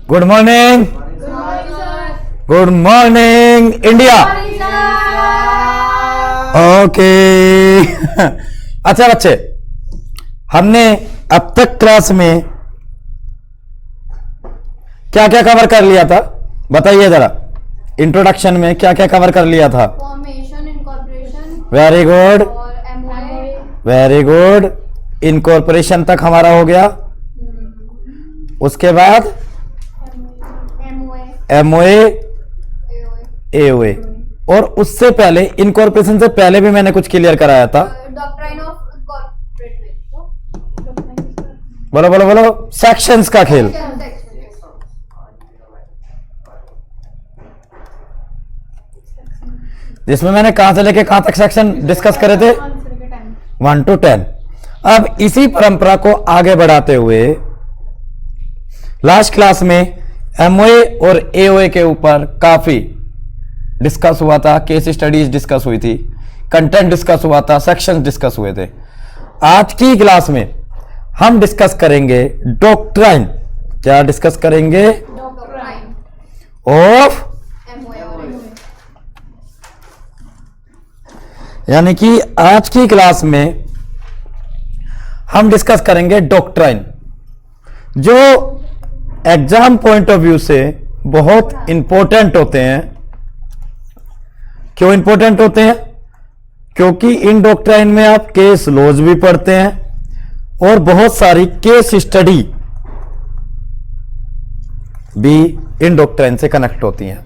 Good morning, good morning India. Okay अच्छा बच्चे, हमने अब तक क्लास में क्या क्या कवर कर लिया था बताइए जरा। इंट्रोडक्शन में क्या क्या कवर कर लिया था? फॉर्मेशन, इनकॉर्पोरेशन, वेरी गुड, और एमओए। Very good. इनकॉर्पोरेशन तक हमारा हो गया। उसके बाद एमओए, एओए, और उससे पहले इनकॉर्पोरेशन से पहले भी मैंने कुछ क्लियर कराया था। डॉक्ट्राइन ऑफ कॉर्पोरेट बोलो बोलो बोलो, सेक्शंस का खेल। जिसमें मैंने कहां से लेके कहां तक सेक्शन डिस्कस करे थे? 1 to 10। अब इसी परंपरा को आगे बढ़ाते हुए लास्ट क्लास में एमओए और एओए के ऊपर काफी डिस्कस हुआ था, केस स्टडीज डिस्कस हुई थी, कंटेंट डिस्कस हुआ था, सेक्शंस डिस्कस हुए थे। आज की क्लास में हम डिस्कस करेंगे डॉक्ट्राइन। क्या डिस्कस करेंगे? डॉक्ट्राइन ऑफ, एमओए और एओए। यानी कि आज की क्लास में हम डिस्कस करेंगे डॉक्ट्राइन, जो एग्जाम पॉइंट ऑफ व्यू से बहुत इंपॉर्टेंट होते हैं। क्यों इंपॉर्टेंट होते हैं? क्योंकि इन डॉक्ट्राइन में आप केस लॉज भी पढ़ते हैं और बहुत सारी केस स्टडी भी इन डॉक्ट्राइन से कनेक्ट होती हैं।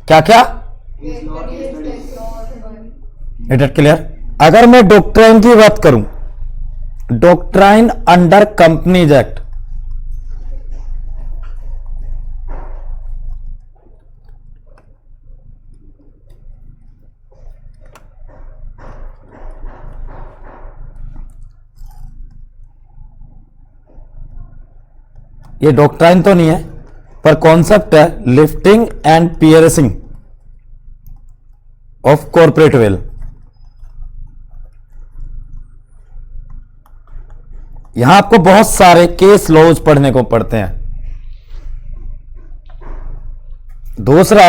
क्या क्या? It is clear? अगर मैं डॉक्ट्राइन की बात करूं, डॉक्ट्राइन अंडर कंपनीज एक्ट, ये डॉक्ट्राइन तो नहीं है पर कॉन्सेप्ट है, lifting and piercing of corporate veil. यहां आपको बहुत सारे केस लॉज पढ़ने को पड़ते हैं। दूसरा,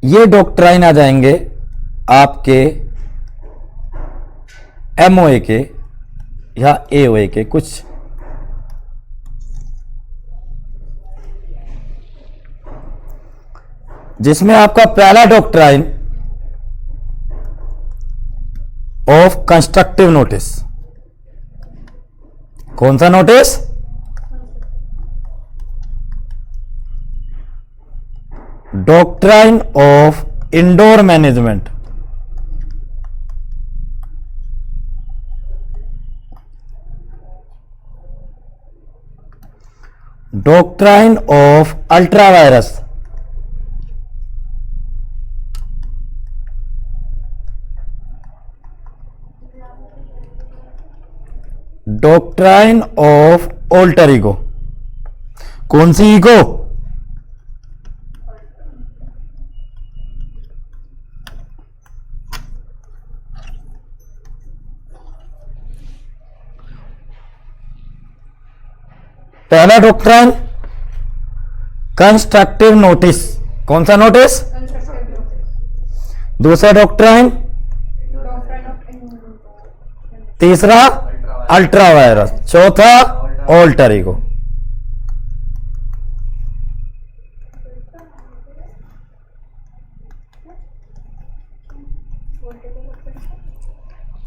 ये डॉक्ट्राइन आ जाएंगे आपके एमओए के या एओए के कुछ जिसमें आपका पहला डॉक्ट्राइन ऑफ कंस्ट्रक्टिव नोटिस। कौन सा notice? Doctrine of indoor management. Doctrine of ultra vires. Doctrine of alter ego. कौन सी ईगो? पहला डॉक्ट्राइन कंस्ट्रक्टिव नोटिस। कौन सा नोटिस? दूसरा डॉक्ट्राइन, तीसरा अल्ट्रा वायरस, चौथा ऑल्टर ईगो।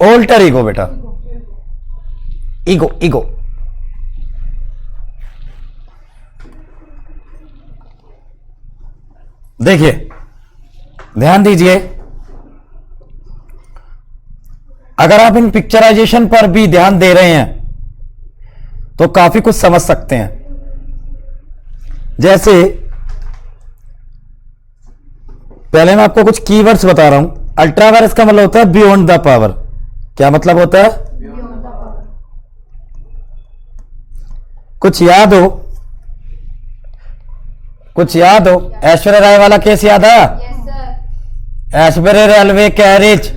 ऑल्टर ईगो बेटा, ईगो ईगो। देखिए, ध्यान दीजिए, अगर आप इन पिक्चराइजेशन पर भी ध्यान दे रहे हैं तो काफी कुछ समझ सकते हैं। जैसे पहले मैं आपको कुछ कीवर्ड्स बता रहा हूं। अल्ट्रा वायरस का मतलब होता है बियॉन्ड द पावर। क्या मतलब होता है? कुछ याद हो? कुछ याद हो? ऐश्वर्या राय वाला केस याद आया? ऐश्वर्या रेलवे कैरेज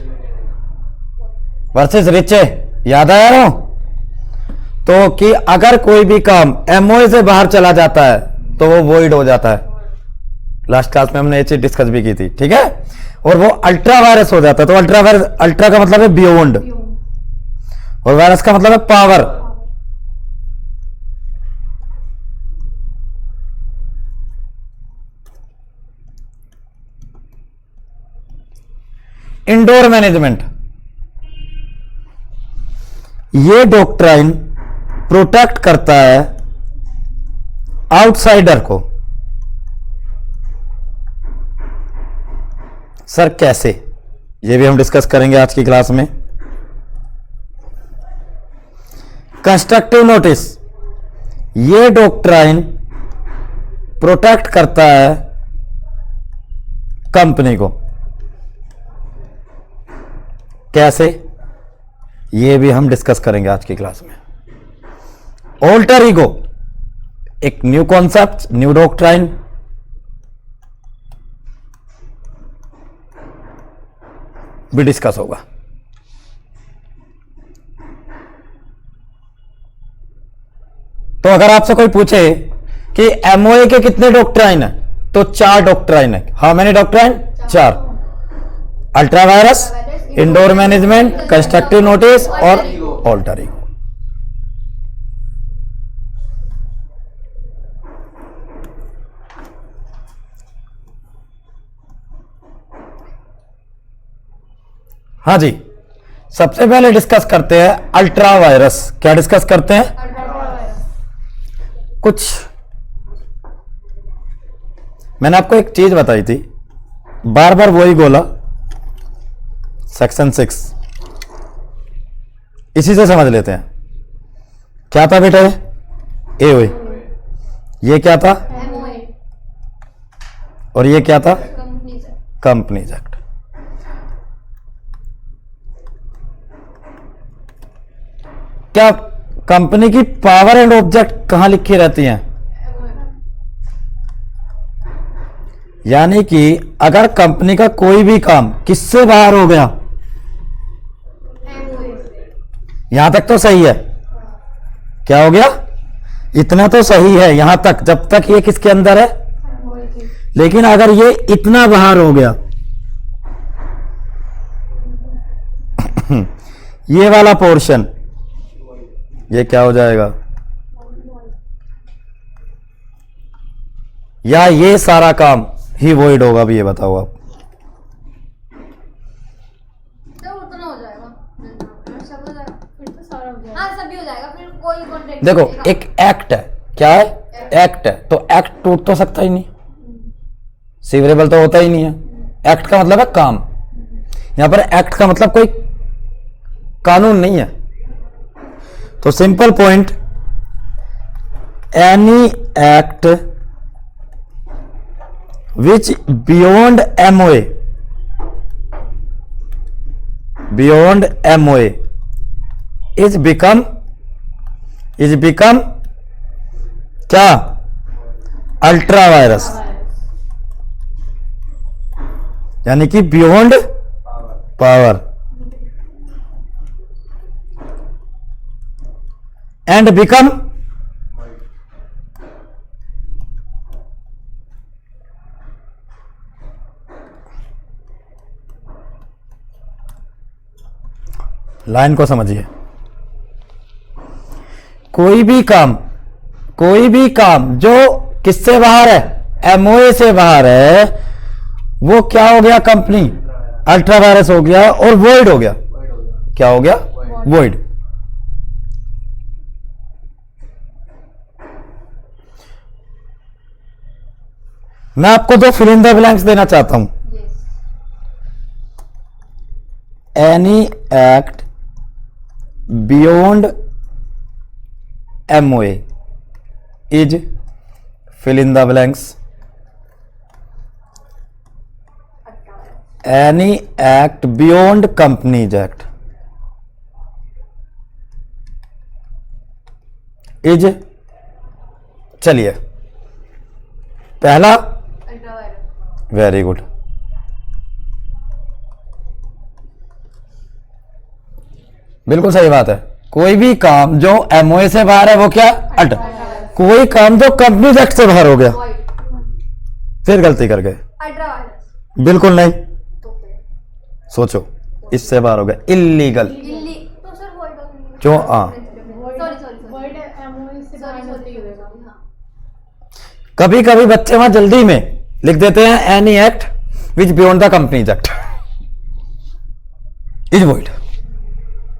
वर्सेस रिचे, याद आया ना? तो कि अगर कोई भी काम एमओए से बाहर चला जाता है तो वो वॉइड हो जाता है। लास्ट क्लास में हमने ये चीज डिस्कस भी की थी, ठीक है। और वो अल्ट्रा वायरस हो जाता है। तो अल्ट्रा वायरस, अल्ट्रा का मतलब है बियॉन्ड, और वायरस का मतलब है पावर। इंडोर मैनेजमेंट, ये डॉक्ट्राइन प्रोटेक्ट करता है आउटसाइडर को। सर कैसे, ये भी हम डिस्कस करेंगे आज की क्लास में। कंस्ट्रक्टिव नोटिस, ये डॉक्ट्राइन प्रोटेक्ट करता है कंपनी को। कैसे, ये भी हम डिस्कस करेंगे आज की क्लास में। ऑल्टर ईगो, एक न्यू कॉन्सेप्ट, न्यू डॉक्ट्राइन। भी डिस्कस होगा। तो अगर आपसे कोई पूछे कि एमओए के कितने डॉक्ट्राइन है, तो 4 डॉक्ट्राइन है। How many doctrine? 4। Ultra vires, indoor management, constructive notice और ऑल्टर ईगो। हाँ जी, सबसे पहले डिस्कस करते हैं अल्ट्रा वायरस। क्या डिस्कस करते हैं? कुछ मैंने आपको एक चीज बताई थी, बार बार वही बोला। सेक्शन 6 इसी से समझ लेते हैं। क्या था बेटा? एओए। ये क्या था? MOA, और ये क्या था? कंपनीज है। Companies act. क्या कंपनी की पावर एंड ऑब्जेक्ट कहां लिखी रहती हैं? यानी कि अगर कंपनी का कोई भी काम किससे बाहर हो गया, MOA, यहां तक तो सही है। क्या हो गया? इतना तो सही है यहां तक, जब तक ये किसके अंदर है। MOA की। लेकिन अगर ये इतना बाहर हो गया, ये वाला पोर्शन, ये क्या हो जाएगा? या ये सारा काम ही वॉइड होगा? भी ये बताओ आप। तो उतना हो जाएगा, सब हो जाएगा, फिर तो सारा हो जाएगा। हाँ, सभी हो जाएगा, फिर कोई कॉन्ट्रैक्ट देखो, नहीं बचेगा। एक एक्ट है। क्या है? एक्ट है। तो एक्ट टूट तो सकता ही नहीं, सीवरेबल तो होता ही नहीं है। एक्ट का मतलब है काम। यहां पर एक्ट का मतलब कोई कानून नहीं है। तो simple point, any act which beyond MOA, beyond MOA is become क्या? Ultra vires. यानी कि beyond power and become line को समझिए। कोई भी काम जो किससे बाहर है? एमओए से बाहर है, वो क्या हो गया? कंपनी अल्ट्रा वायरस हो गया और वॉइड हो गया। क्या हो गया? वॉइड। मैं आपको 2 फिल इन द ब्लैंक्स देना चाहता हूं। Yes. Any act beyond MOA is fill in the blanks. Any act beyond companies act is, चलिए पहला, अल्ट्रावायलेट। Very good. बिल्कुल सही बात है। कोई भी काम जो एमओए से बाहर है वो क्या, अल्ट्रा। कोई काम जो कंपनीज एक्ट से बाहर हो गया, फिर गलती कर गए। अल्ट्रा वायरस बिल्कुल नहीं, तो फिर सोचो, इससे बाहर हो गया, इलीगल। इल्ली तो सर वॉइड हो गई। जो हाँ, सॉरी वर्ड एमओए से बाहर होते ही होगा। कभी कभी बच्चे वहां जल्दी में लिख देते हैं any act which beyond the companies act is void,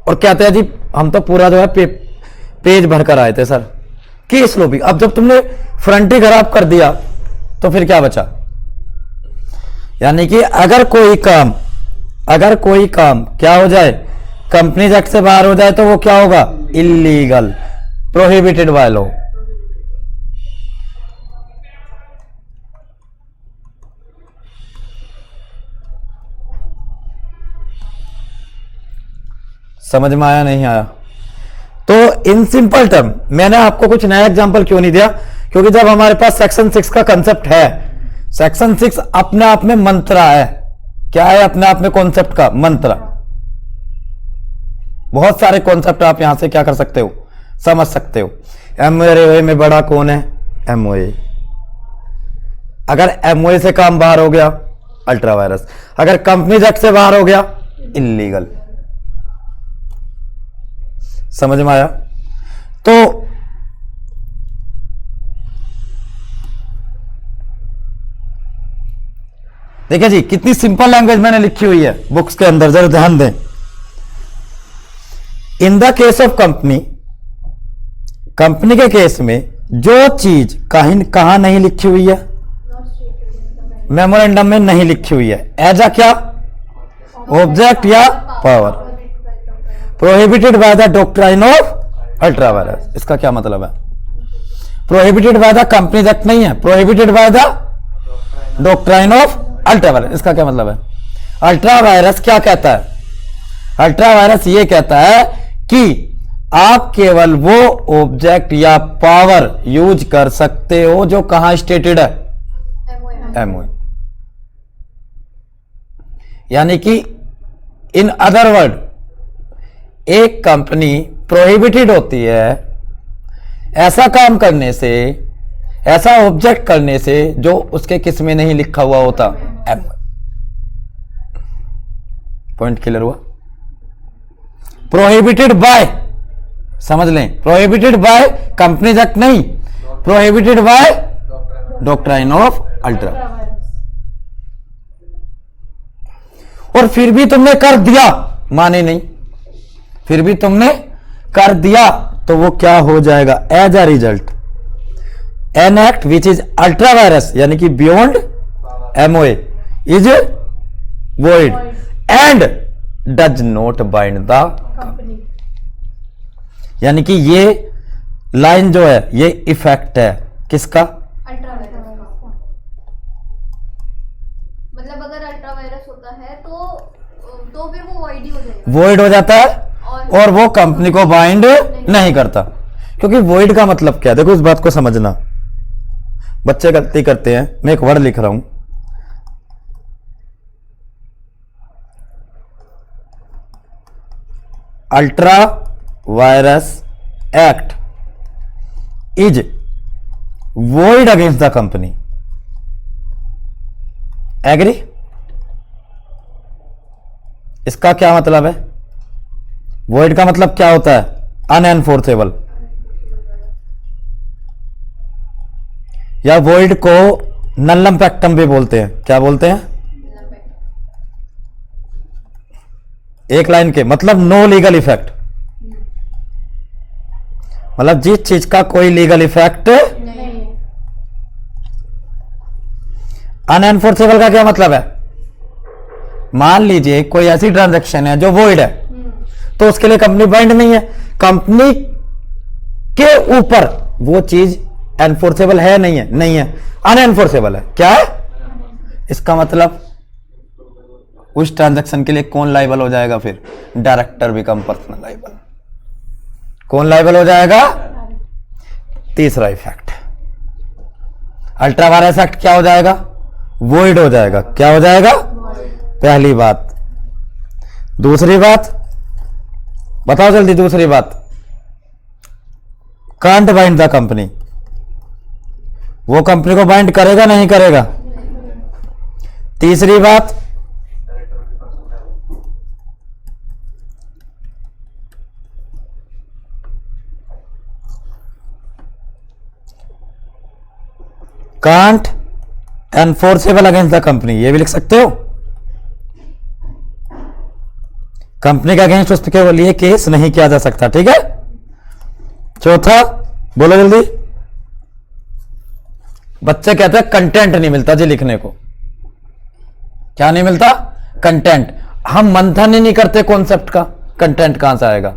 और कहते हैं जी हम तो पूरा जो है पेज भरकर आए थे सर, केस लो भी। अब जब तुमने फ्रंट ही खराब कर दिया तो फिर क्या बचा। यानी कि अगर कोई काम क्या हो जाए, कंपनीज एक्ट से बाहर हो जाए, तो वो क्या होगा, इलीगल, प्रोहिबिटेड बाय लॉ। समझ में आया नहीं आया। तो इन सिंपल टर्म मैंने आपको कुछ नया एग्जांपल क्यों नहीं दिया, क्योंकि जब हमारे पास सेक्शन 6 का कंसेप्ट है, सेक्शन 6 अपने आप में मंत्रा है। क्या है अपने आप में कॉन्सेप्ट का मंत्रा। बहुत सारे कॉन्सेप्ट आप यहां से क्या कर सकते हो, समझ सकते हो। एमओए में बड़ा कौन है, एमओए। अगर एमओए से काम बाहर हो गया, अल्ट्रा वायरस। अगर कंपनीज एक्ट से बाहर हो गया, इलीगल। समझ में आया। तो देखिए जी, कितनी सिंपल लैंग्वेज मैंने लिखी हुई है बुक्स के अंदर, जरा ध्यान दें। In the case of company के केस में जो चीज कहां नहीं लिखी हुई है, मेमोरेंडम में नहीं लिखी हुई है, एज अ क्या, ऑब्जेक्ट या power, prohibited by the doctrine of ultra virus. इसका क्या मतलब है, prohibited by the companies act नहीं है, prohibited by the doctrine of ultra virus. इसका क्या मतलब है, अल्ट्रा वायरस क्या कहता है, अल्ट्रा वायरस ये कहता है कि आप केवल वो ऑब्जेक्ट या पावर यूज कर सकते हो जो कहां स्टेटेड है, एमओए। यानी कि इन अदर वर्ड एक कंपनी प्रोहिबिटेड होती है ऐसा काम करने से, ऐसा ऑब्जेक्ट करने से जो उसके किस में नहीं लिखा हुआ होता, एमओए। पॉइंट क्लियर हुआ। प्रोहिबिटेड बाय, समझ लें, प्रोहिबिटेड बाय कंपनीज एक्ट नहीं, prohibited by doctrine of ultra. और फिर भी तुमने कर दिया, माने नहीं, फिर भी तुमने कर दिया, तो वो क्या हो जाएगा, as a result an act which is ultra vires यानी कि beyond MOA is void and does not bind the company. यानी कि ये लाइन जो है ये इफेक्ट है किसका, अल्ट्रा वायरस। मतलब अगर अल्ट्रा वायरस होता है तो फिर वो वॉइड ही हो जाएगा, वॉइड हो जाता है और वो कंपनी को बाइंड नहीं करता। क्योंकि वॉइड का मतलब क्या है, देखो इस बात को समझना, बच्चे गलती करते हैं। मैं एक वर्ड लिख रहा हूं, ultra vires act is void against the company. Agree? इसका क्या मतलब है, वॉइड का मतलब क्या होता है, अनएनफोर्सेबल, या वॉइड को नल्लम पैक्टम भी बोलते हैं। क्या बोलते हैं, एक लाइन के मतलब नो लीगल इफेक्ट, मतलब जिस चीज का कोई लीगल इफेक्ट नहीं। अनएनफोर्सेबल का क्या मतलब है, मान लीजिए कोई ऐसी ट्रांजैक्शन है जो वॉइड है, तो उसके लिए कंपनी बाइंड नहीं है, कंपनी के ऊपर वो चीज एनफोर्सेबल है नहीं है, नहीं है, अनएनफोर्सेबल है। क्या है इसका मतलब, उस ट्रांजैक्शन के लिए कौन लाइबल हो जाएगा, फिर डायरेक्टर बिकम पर्सनल लाइबल। कौन लाइबल हो जाएगा, तीसरा इफेक्ट, अल्ट्रा वायरस एक्ट क्या हो जाएगा, वॉइड हो जाएगा। क्या हो जाएगा, पहली बात। दूसरी बात, बताओ जल्दी दूसरी बात, कांट बाइंड द कंपनी, वो कंपनी को बाइंड करेगा नहीं करेगा। तीसरी बात, can't enforceable against the company, ये भी लिख सकते हो। कंपनी के अगेंस्ट उसके लिए केस नहीं किया जा सकता, ठीक है। चौथा बोलो जल्दी। बच्चे कहते हैं कंटेंट नहीं मिलता जी लिखने को। क्या नहीं मिलता? कंटेंट। हम मंथन ही नहीं करते कॉन्सेप्ट का, कंटेंट कहां से आएगा?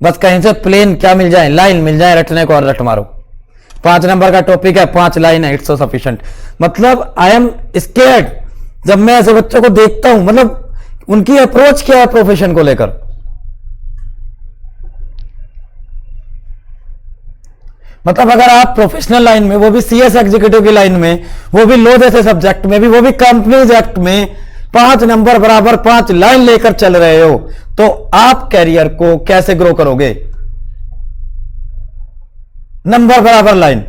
बस कहीं से प्लेन क्या मिल जाए, लाइन मिल जाए रटने को और रट मारो। 5 नंबर का टॉपिक है, 5 लाइन है, इट्स सो सफिशिएंट। मतलब आई एम स्केर्ड जब मैं ऐसे बच्चों को देखता हूं, मतलब उनकी अप्रोच क्या है प्रोफेशन को लेकर। मतलब अगर आप प्रोफेशनल लाइन में, वो भी सीएस एग्जीक्यूटिव की लाइन में, वो भी लो जैसे सब्जेक्ट में भी, वो भी कंपनीज एक्ट में 5 नंबर बराबर 5 लाइन लेकर चल रहे हो, तो आप कैरियर को कैसे ग्रो करोगे? नंबर बराबर लाइन,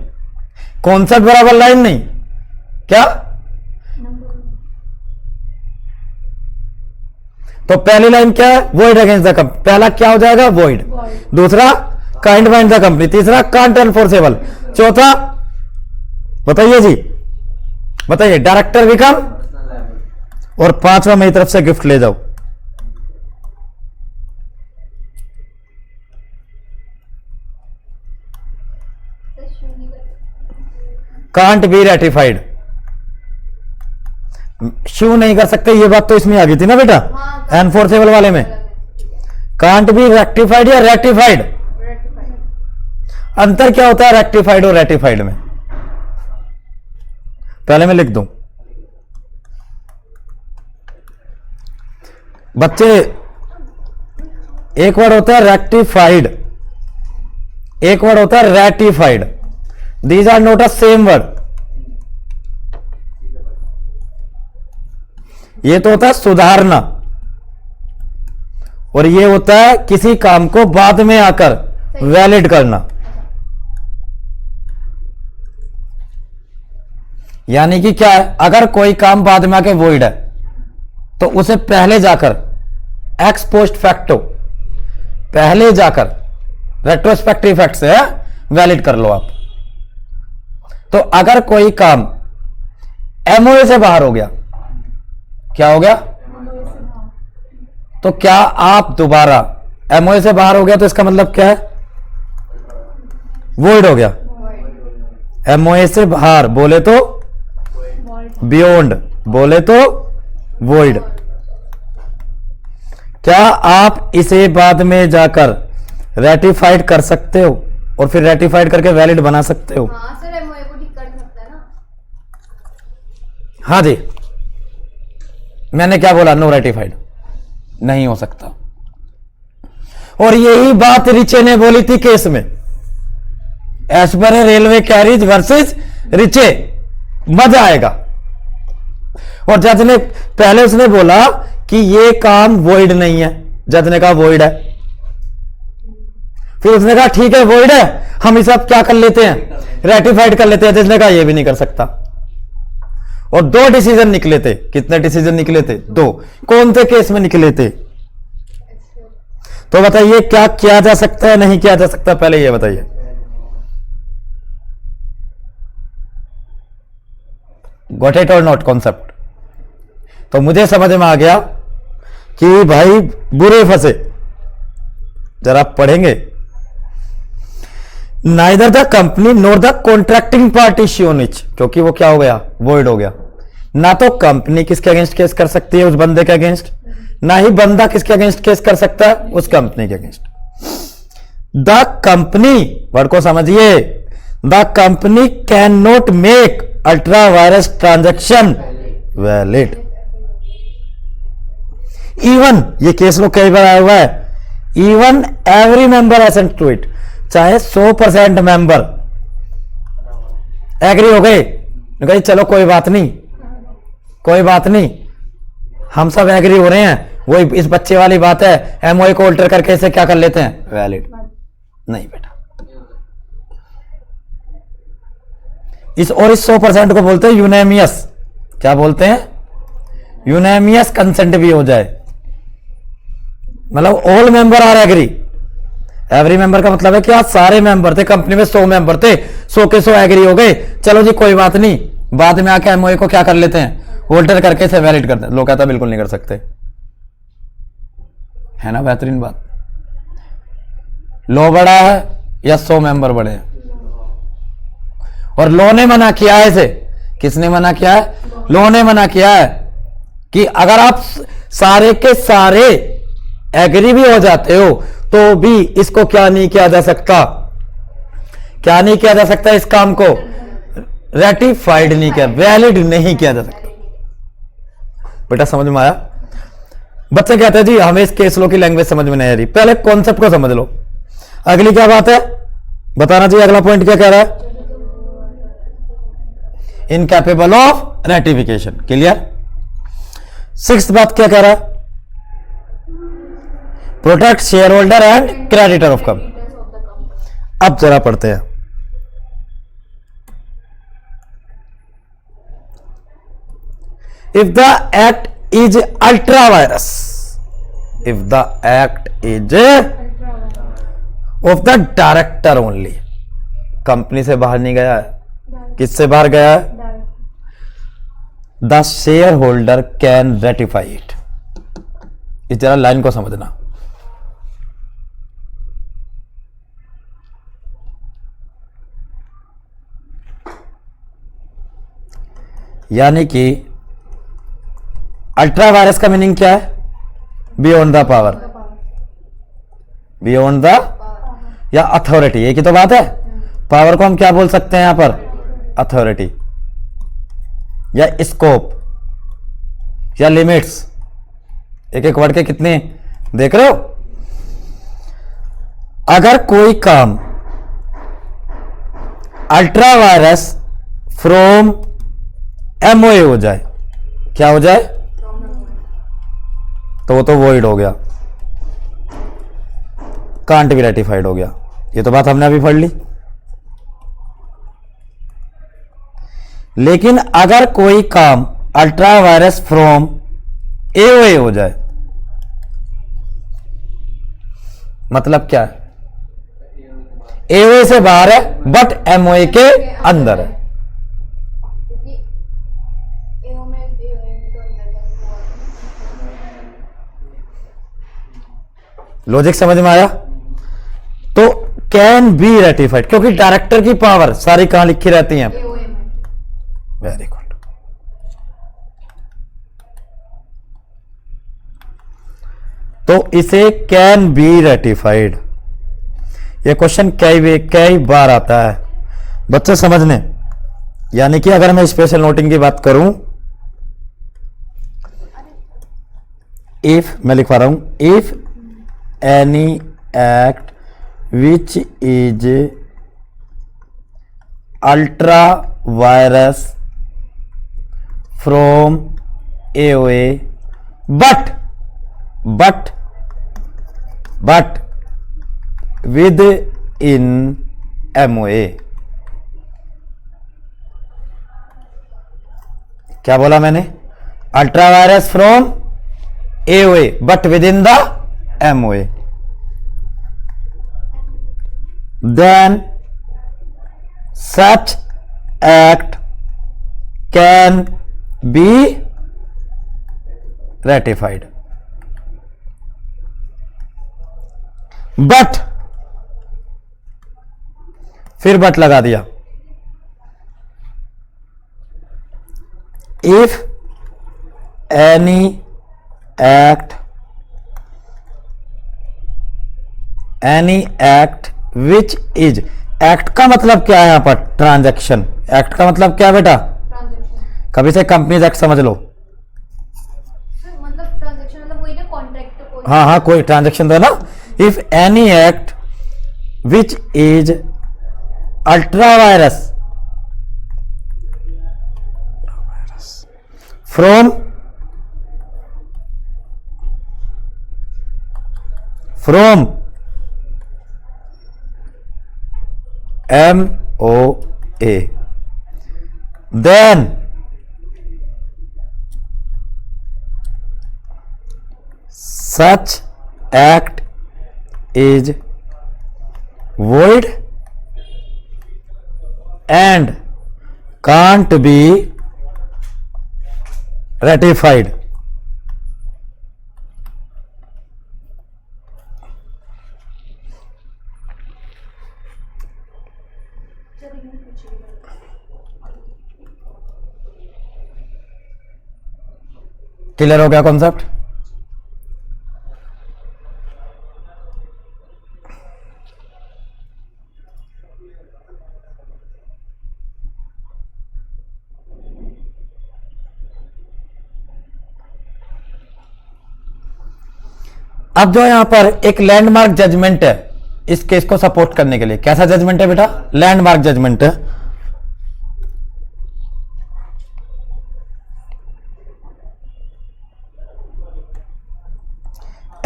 कॉन्सेप्ट बराबर लाइन नहीं। क्या? तो पहली लाइन क्या है? Void against the company. पहला क्या हो जाएगा? वॉइड। दूसरा काइंड बाइंड द कंपनी। तीसरा कांट एनफोर्सेबल। चौथा बताइए जी, बताइए डायरेक्टर बिकम। और 5वां मेरी तरफ से गिफ्ट ले जाओ। Can't be ratified. शू नहीं कर सकते, ये बात तो इसमें आ गई थी ना बेटा, एनफोर्सेबल वाले में। कांट बी रेक्टिफाइड या रेटिफाइड, अंतर क्या होता है रेक्टिफाइड और रेटिफाइड में? पहले मैं लिख दूं बच्चे, एक वर्ड होता है रेक्टिफाइड, एक वर्ड होता है ratified. These are not a same word. ये तो होता है सुधारना, और ये होता है किसी काम को बाद में आकर वैलिड करना। यानी कि क्या है, अगर कोई काम बाद में आके वॉइड है तो उसे पहले जाकर एक्स पोस्ट फैक्टो, पहले जाकर रेट्रोस्पेक्टिव इफेक्ट से वैलिड कर लो आप। तो अगर कोई काम एमओए से बाहर हो गया, क्या हो गया? तो क्या आप दोबारा एमओए से बाहर हो गया तो इसका मतलब क्या है? वॉइड हो गया। एमओए से बाहर बोले तो बियॉन्ड, बोले तो वॉइड। क्या आप इसे बाद में जाकर रेटिफाइड कर सकते हो और फिर रेटिफाइड करके वैलिड बना सकते हो? हाँ सर, एमओए को ठीक कर सकता है ना। हाँ जी, मैंने क्या बोला? नो रेटिफाइड नहीं हो सकता। और यही बात रिचे ने बोली थी केस में, एज पर ए रेलवे कैरिज वर्सेस रिचे। मजा आएगा। और जज ने पहले उसने बोला कि ये काम वॉइड नहीं है, जज ने कहा वॉइड है। फिर उसने कहा ठीक है वॉइड है, हम इसे अब क्या कर लेते हैं? रेटिफाइड कर लेते हैं। जज ने कहा ये भी नहीं कर सकता। और 2 डिसीजन निकले थे। कितने डिसीजन निकले थे? 2। कौन से केस में निकले थे? तो बताइए क्या किया जा सकता है, नहीं किया जा सकता? पहले ये बताइए। गॉट इट और नॉट कॉन्सेप्ट? तो मुझे समझ में आ गया कि भाई बुरे फंसे। जरा पढ़ेंगे। Neither the company nor the contracting party श्योनिच, क्योंकि वो क्या हो गया? वॉइड हो गया। ना तो कंपनी किसके अगेंस्ट केस कर सकती है? उस बंदे के अगेंस्ट। ना ही बंदा किसके अगेंस्ट केस कर सकता है? उस कंपनी के अगेंस्ट। द कंपनी, वर्ड को समझिए, the company can not make ultra vires transaction valid. Even, ये केस लो कई बार आया हुआ है, even every member assent to it, चाहे 100% मेंबर एग्री हो गए, चलो कोई बात नहीं, कोई बात नहीं, हम सब एग्री हो रहे हैं, वही इस बच्चे वाली बात है, एमओए को अल्टर करके इसे क्या कर लेते हैं, वैलिड। नहीं बेटा, इस 100% को बोलते हैं यूनेमियस। क्या बोलते हैं, यूनेमियस कंसेंट भी हो जाए, मतलब all member are agree. Every member का मतलब है कि आज सारे मेंबर थे, कंपनी में 100 मेंबर थे, 100 के 100 एग्री हो गए, चलो जी कोई बात नहीं, बाद में आके एमओए को क्या कर लेते हैं, अल्टर करके इसे वैलिड करते हैं। लोग कहता बिल्कुल नहीं कर सकते, है ना बेहतरीन बात। लो बड़ा है या 100 मेंबर बड़े हैं, और लो ने मना किया है इसे। किसने मना किया है, लो ने मना किया है कि अगर आप सारे के सारे एग्री भी हो जाते हो तो भी इसको क्या नहीं किया जा सकता, क्या नहीं किया जा सकता, इस काम को रेटिफाइड नहीं किया, वैलिड नहीं किया जा सकता। बेटा समझ में आया। बच्चे कहते हैं जी हमें इस केस लो की लैंग्वेज समझ में नहीं आ रही, पहले कॉन्सेप्ट को समझ लो। अगली क्या बात है बताना जी, अगला पॉइंट क्या कह रहा है, incapable of ratification. Clear. 6th बात क्या कह रहा है, protect share holder and creditor of company. अब जरा पढ़ते हैं, if the act is ultra virus, if the act is of the director only, company से बाहर नहीं गया है, किससे बाहर गया है, the share holder can ratify it. इस जरा लाइन को समझना, यानी कि अल्ट्रा वायरस का मीनिंग क्या है, beyond the power, beyond the या अथॉरिटी, एक ही तो बात है। पावर को हम क्या बोल सकते हैं यहां पर, अथॉरिटी या स्कोप या लिमिट्स। एक एक वर्ड के कितने देख रहे हो। अगर कोई काम अल्ट्रा वायरस फ्रॉम एमओए हो जाए, क्या हो जाए, तो वो तो वॉइड हो गया, कांट बी रेटिफाइड हो गया। ये तो बात हमने अभी पढ़ ली। लेकिन अगर कोई काम अल्ट्रा वायरस फ्रॉम एओए हो जाए, मतलब क्या है, एओए से बाहर है बट एमओए के अंदर है। लॉजिक समझ में आया। तो कैन बी रेटिफाइड, क्योंकि डायरेक्टर की पावर सारी कहां लिखी रहती हैं, वेरी गुड। तो इसे कैन बी रेटिफाइड, ये क्वेश्चन कई बार आता है बच्चे समझने। यानी कि अगर मैं स्पेशल नोटिंग की बात करूं, इफ मैं लिखवा रहा हूं, if any act which is ultra virus from AOA but with in MOA। क्या बोला मैंने, ultra vires from AOA but with in the MOA, then such act can be ratified, but फिर बट लगा दिया, if any act which is, act का मतलब क्या है यहां पर, ट्रांजैक्शन। एक्ट का मतलब क्या है बेटा, कभी से कंपनीज एक्ट समझ लो। मतलब ट्रांजैक्शन मतलब वही ना, कॉन्ट्रैक्ट। हाँ कोई ट्रांजैक्शन था ना। If any act which is ultra virus from from MOA, then such act is void and can't be ratified. Clear हो गया कॉन्सेप्ट? अब जो यहां पर एक लैंडमार्क जजमेंट है इस केस को सपोर्ट करने के लिए। कैसा जजमेंट है बेटा? लैंडमार्क जजमेंट है।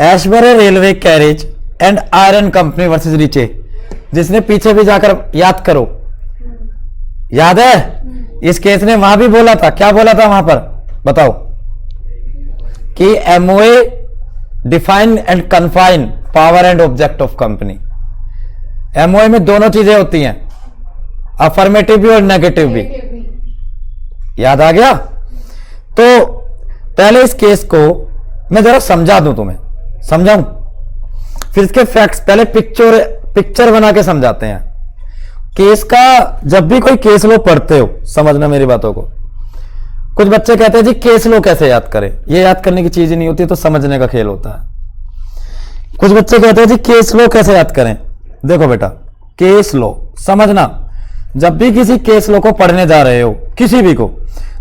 Ashbury railway carriage and iron company versus Riche, जिसने पीछे भी जाकर याद करो, याद है? इस केस ने वहां भी बोला था, क्या बोला था वहां पर बताओ? कि MOA define and confine power and object of company. MOA में दोनों चीजें होती हैं, अफर्मेटिव भी और नेगेटिव भी। याद आ गया? तो पहले इस केस को मैं जरा समझा दूं, तुम्हें समझाऊं, फिर इसके फैक्ट्स। पहले पिक्चर बना के समझाते हैं केस का। जब भी कोई केस लो पढ़ते हो, समझना मेरी बातों को। कुछ बच्चे कहते हैं जी केस लो कैसे याद करें, ये याद करने की चीज ही नहीं होती, तो समझने का खेल होता है। कुछ बच्चे कहते हैं जी केस लो कैसे याद करें। देखो बेटा, केस लो समझना, जब भी किसी केस लो को पढ़ने जा रहे हो, किसी भी को,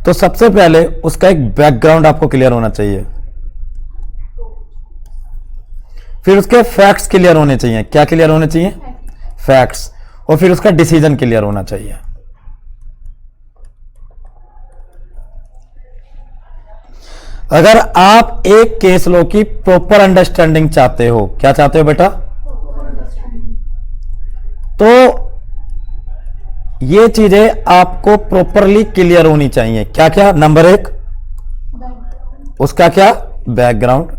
तो सबसे पहले उसका एक बैकग्राउंड आपको क्लियर होना चाहिए, फिर उसके फैक्ट्स क्लियर होने चाहिए। क्या क्लियर होने चाहिए? फैक्ट्स। और फिर उसका डिसीजन क्लियर होना चाहिए। अगर आप एक केस लो की प्रॉपर अंडरस्टैंडिंग चाहते हो, क्या चाहते हो बेटा? तो ये चीजें आपको प्रॉपरली क्लियर होनी चाहिए। क्या क्या? नंबर 1 उसका क्या? बैकग्राउंड।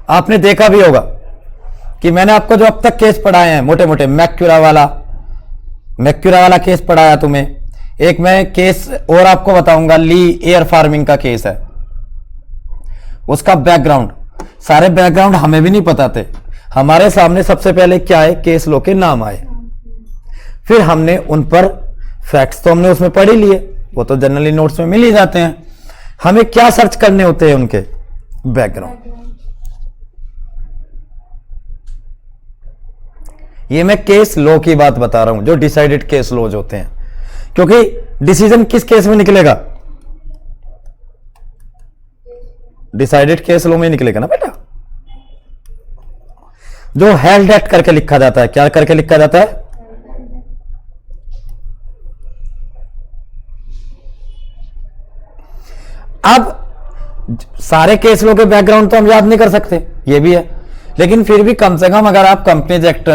आपने देखा भी होगा कि मैंने आपको जो अब तक केस पढ़ाए हैं मोटे मोटे, मैक्यूरा वाला केस पढ़ाया तुम्हें। एक मैं केस और आपको बताऊंगा, ली एयर फार्मिंग का केस है, उसका बैकग्राउंड। सारे बैकग्राउंड हमें भी नहीं पता थे। हमारे सामने सबसे पहले क्या है? केस लो के नाम आए, फिर हमने उन पर फैक्ट्स तो हमने उसमें पढ़ ही लिए, वो तो जनरली नोट्स में मिल ही जाते हैं। हमें क्या सर्च करने होते हैं? उनके बैकग्राउंड। ये मैं केस लॉ की बात बता रहा हूं, जो डिसाइडेड केस लॉज होते हैं, क्योंकि डिसीजन किस केस में निकलेगा? डिसाइडेड केस लॉ में निकलेगा ना बेटा। जो हेल्ड एक्ट करके लिखा जाता है, क्या करके लिखा जाता है? अब सारे केस लॉ के बैकग्राउंड तो हम याद नहीं कर सकते, ये भी है, लेकिन फिर भी कम से कम अगर आप कंपनीज एक्ट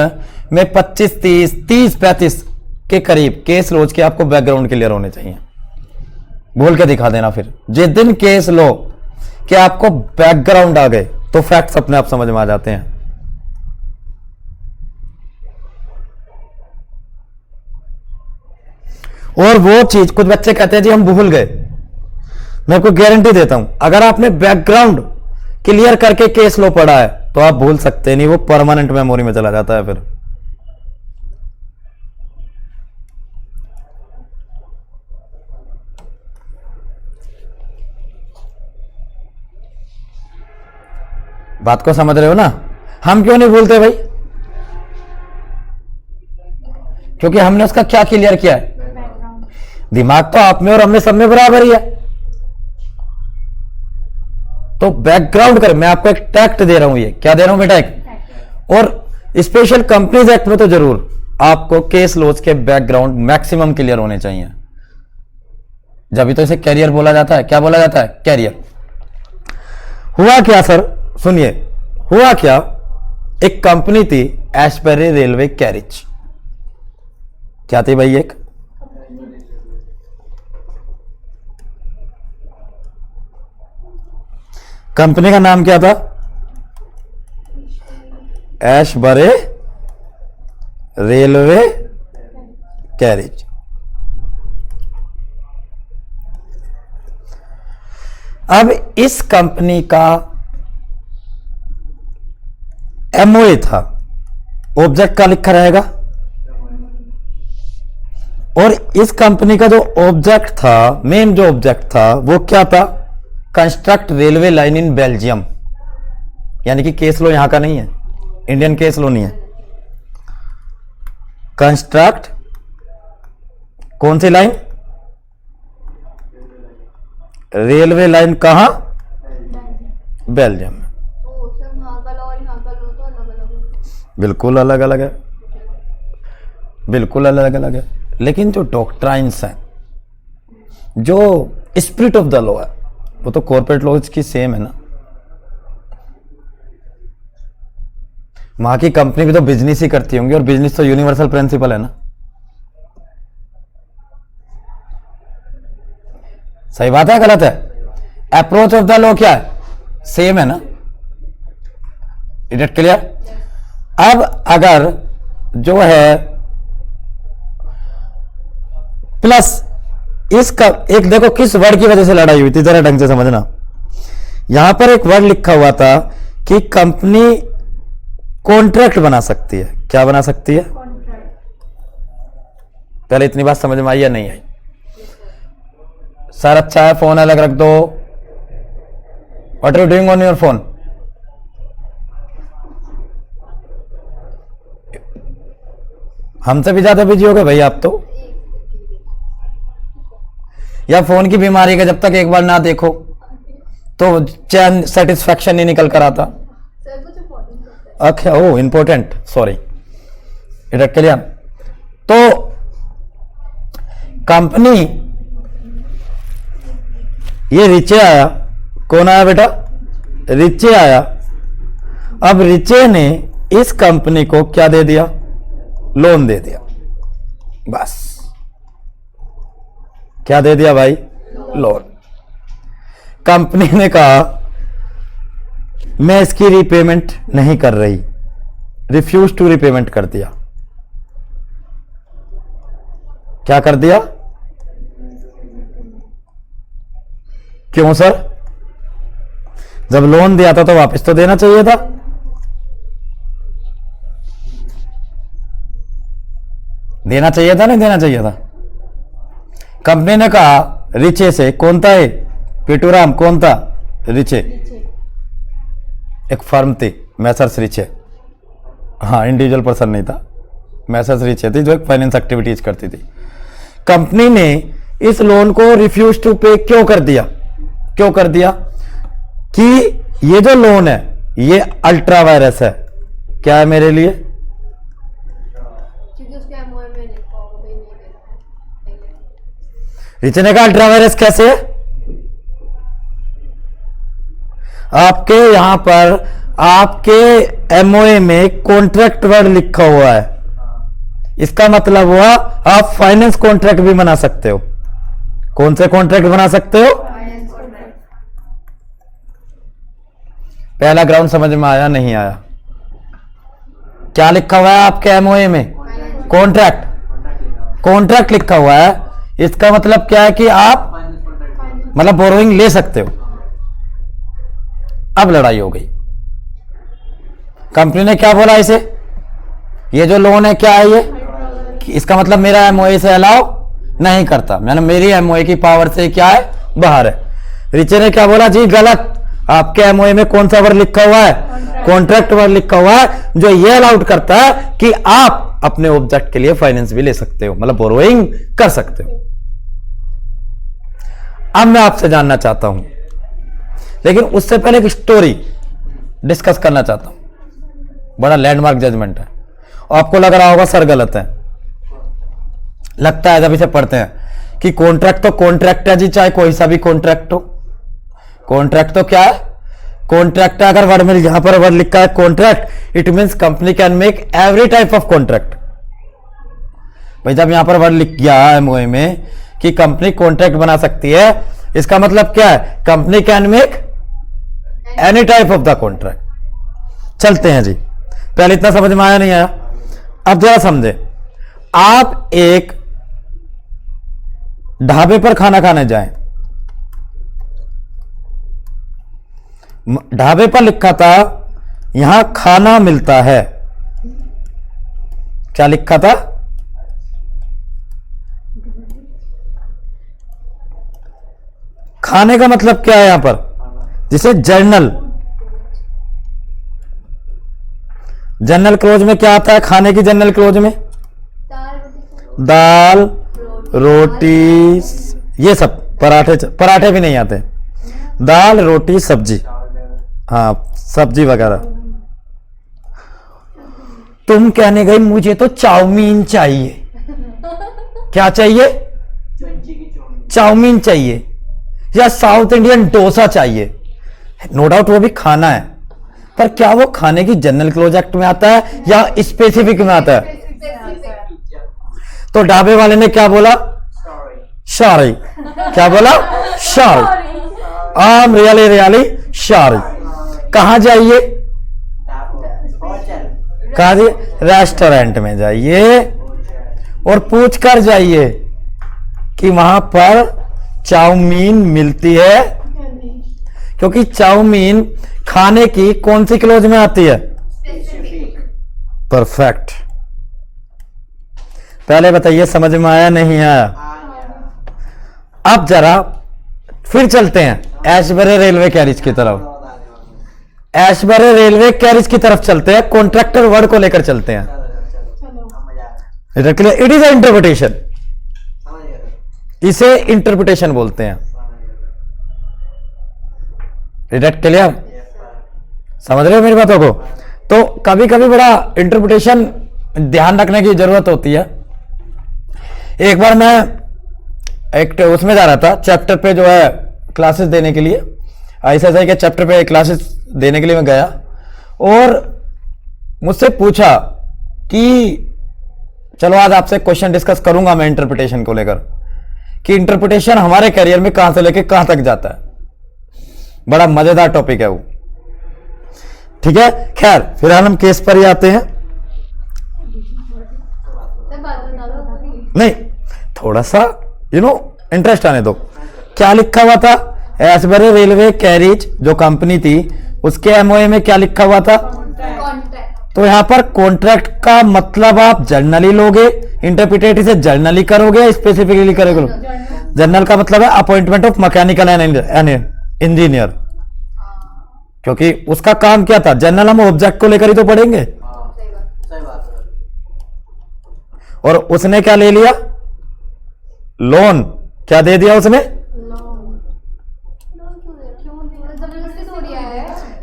में 25, 30, 35 के करीब केस लॉज के आपको बैकग्राउंड क्लियर होने चाहिए। बोल के दिखा देना फिर, जिस दिन केस लॉ के आपको बैकग्राउंड आ गए तो फैक्ट्स अपने आप समझ में आ जाते हैं। और वो चीज कुछ बच्चे कहते हैं जी हम भूल गए। मैं आपको गारंटी देता हूं, अगर आपने बैकग्राउंड क्लियर करके केस लॉ पढ़ा है तो आप भूल सकते नहीं, वो परमानेंट मेमोरी में चला जाता है। फिर बात को समझ रहे हो ना? हम क्यों नहीं भूलते भाई? क्योंकि हमने उसका क्या क्लियर किया है? दिमाग तो आप में और हम में सब में बराबर ही है। तो बैकग्राउंड कर, मैं आपको एक टैक्ट दे रहा हूं। ये क्या दे रहा हूं बेटा? एक। और स्पेशल कंपनीज एक्ट में तो जरूर आपको केस लॉज के बैकग्राउंड मैक्सिमम क्लियर होने चाहिए, जब भी तो इसे कैरियर बोला जाता है। क्या बोला जाता है? कैरियर। हुआ क्या सर, सुनिए, हुआ क्या, एक कंपनी थी एशबरी रेलवे कैरिज। क्या थी भाई? एक कंपनी का नाम क्या था? Ashbery railway carriage. अब इस कंपनी का एमओए था, ऑब्जेक्ट का लिखा रहेगा, और इस कंपनी का जो ऑब्जेक्ट था, मेन जो ऑब्जेक्ट था वो क्या था? Construct railway line in Belgium. यानी कि केस लो यहां का नहीं है, इंडियन केस लो नहीं है। कंस्ट्रक्ट कौन सी लाइन? रेलवे लाइन कहां? बेल्जियम में। तो सब यहाँ का लो और यहाँ का लो तो अलग अलग हो। बिल्कुल अलग अलग है, बिल्कुल अलग अलग है, लेकिन जो डॉक्ट्राइन्स हैं, जो स्पिरिट ऑफ द लॉ है, वो तो कॉर्पोरेट लॉज की सेम है ना। वहां की कंपनी भी तो बिजनेस ही करती होंगी, और बिजनेस तो यूनिवर्सल प्रिंसिपल है ना। सही बात है, गलत है? अप्रोच ऑफ द लॉ क्या है? सेम है ना। It it clear? अब अगर जो है प्लस इसका एक देखो किस वर्ड की वजह से लड़ाई हुई थी, जरा ढंग से समझना। यहां पर एक वर्ड लिखा हुआ था कि कंपनी कॉन्ट्रैक्ट बना सकती है। क्या बना सकती है? पहले इतनी बात समझ में आई या नहीं आई? सर अच्छा है, फोन अलग रख दो। What are you doing on your phone? हमसे भी ज्यादा बिजी हो गए भाई आप तो। या फोन की बीमारी का जब तक एक बार ना देखो तो चैन सेटिस्फैक्शन नहीं निकल कर आता। सर कुछ इम्पोर्टेंट होता है। अच्छा, ओ इंपॉर्टेंट, सॉरी, इट रख लिया। तो कंपनी ये रिचे आया। कौन आया बेटा? रिचे आया। अब रिचे ने इस कंपनी को क्या दे दिया? लोन दे दिया। बस क्या दे दिया भाई? लोन। कंपनी ने कहा मैं इसकी रीपेमेंट नहीं कर रही, रिफ्यूज टू रीपेमेंट कर दिया। क्या कर दिया? क्यों सर? जब लोन दिया था तो वापस तो देना चाहिए था। देना चाहिए था, नहीं देना चाहिए था? कंपनी ने कहा रिचे से, कौन था ये? पिटूराम। कौन था? रिचे। एक फर्म थी मैसर्स रिचे, हाँ इंडिविजुअल पर्सन नहीं था, मैसर्स रिचे थी जो एक फाइनेंस एक्टिविटीज करती थी। कंपनी ने इस लोन को रिफ्यूज टू पे क्यों कर दिया? क्यों कर दिया? कि ये जो लोन है ये अल्ट्रा वायरस है। क्या है मेरे लिए? क्योंकि उसके एमओए में लिखा होगा भाई नहीं देना है। रिचे ने कहा अल्ट्रा वायरस कैसे है? आपके यहां पर आपके एमओए में कॉन्ट्रैक्ट वर्ड लिखा हुआ है, इसका मतलब हुआ आप फाइनेंस कॉन्ट्रैक्ट भी बना सकते हो। कौन से कॉन्ट्रैक्ट बना सकते हो? पहला ग्राउंड समझ में आया? नहीं आया? क्या लिखा हुआ है आपके एमओए में? कॉन्ट्रैक्ट। कॉन्ट्रैक्ट लिखा हुआ है, इसका मतलब क्या है कि आप मतलब बोरोइंग ले सकते हो। अब लड़ाई हो गई। कंपनी ने क्या बोला इसे? ये जो लोन है क्या है ये? इसका मतलब मेरा एमओए से अलाउ नहीं करता, मैंने मेरी एमओए की पावर से क्या है? बाहर है। रिचे ने क्या बोला? जी गलत, आपके एमओए में कौन सा वर्ड लिखा हुआ है? कॉन्ट्रैक्ट वर्ड लिखा हुआ है जो ये अलाउड करता है कि आप अपने ऑब्जेक्ट के लिए फाइनेंस भी ले सकते हो, मतलब बोरोइंग कर सकते हो। अब मैं आपसे जानना चाहता हूं, लेकिन उससे पहले एक स्टोरी डिस्कस करना चाहता हूं। बड़ा लैंडमार्क जजमेंट है, और आपको लग रहा होगा सर गलत है। लगता है जब इसे पढ़ते हैं कि कॉन्ट्रैक्ट तो कॉन्ट्रैक्ट है जी, चाहे कोई सा भी कॉन्ट्रैक्ट हो। कॉन्ट्रैक्ट तो क्या है? कॉन्ट्रैक्ट अगर वर्ड में यहां पर वर्ड लिखा है contract, it means company can make every type of contract. भाई जब यहां पर वर्ड लिख गया एमओए में कि कंपनी कॉन्ट्रैक्ट बना सकती है, इसका मतलब क्या है? Company can make any type of the contract. चलते हैं जी, पहले इतना समझ में आया नहीं आया? अब जरा समझे, आप एक ढाबे पर खाना खाने जाएं, ढाबे पर लिखा था यहां खाना मिलता है, क्या लिखा था? खाने का मतलब क्या है यहां पर? जिसे जर्नल क्लोज में क्या आता है? खाने की जर्नल क्लोज में दाल रोटी, ये सब, पराठे भी नहीं आते, दाल रोटी सब्जी, हाँ सब्जी वगैरह। तुम कहने गई मुझे तो चाउमीन चाहिए, क्या चाहिए? चाउमीन चाहिए, या साउथ इंडियन डोसा चाहिए। नो डाउट वो भी खाना है, पर क्या वो खाने की जनरल क्लोज एक्ट में आता है या स्पेसिफिक में आता है? तो ढाबे वाले ने क्या बोला? सॉरी। क्या बोला? Sorry, I am really sorry. कहां जाइए? कहा जी? रेस्टोरेंट में जाइए और पूछ कर जाइए कि वहां पर चाउमीन मिलती है, क्योंकि चाउमीन खाने की कौन सी क्लोज में आती है? परफेक्ट। पहले बताइए समझ में आया नहीं आया? अब जरा फिर चलते हैं ऐशबरे रेलवे कैरिज की तरफ, ऐशबरे रेलवे कैरिज की तरफ चलते हैं, कॉन्ट्रैक्टर वर्ड को लेकर चलते हैं। इट इज ए इंटरप्रिटेशन, इसे इंटरप्रिटेशन बोलते हैं। It clear? समझ रहे हो मेरी बातों को? तो कभी कभी बड़ा इंटरप्रिटेशन ध्यान रखने की जरूरत होती है। एक बार मैं एक उसमें जा रहा था, चैप्टर पे जो है क्लासेस देने के लिए, आईसीएसआई के चैप्टर पे क्लासेस देने के लिए मैं गया, और मुझसे पूछा कि चलो आज आपसे क्वेश्चन डिस्कस करूंगा मैं इंटरप्रिटेशन को लेकर, कि इंटरप्रिटेशन हमारे करियर में कहां से लेकर कहां तक जाता है। बड़ा मजेदार टॉपिक है वो, ठीक है। खैर फिलहाल हम केस पर ही आते हैं। नहीं, थोड़ा सा इंटरेस्ट आने दो। क्या लिखा हुआ था? एशबरे रेलवे कैरिज जो कंपनी थी उसके एमओए में क्या लिखा हुआ था? तो यहां पर कॉन्ट्रैक्ट का मतलब आप जर्नली लोगे, इंटरप्रिटेट इसे जर्नली करोगे, स्पेसिफिकली करोगे? जर्नल का मतलब है appointment of mechanical and engineer, क्योंकि उसका काम क्या था? जर्नल हम ऑब्जेक्ट को लेकर ही तो पढ़ेंगे। और उसने क्या ले लिया? लोन। क्या दे दिया उसने?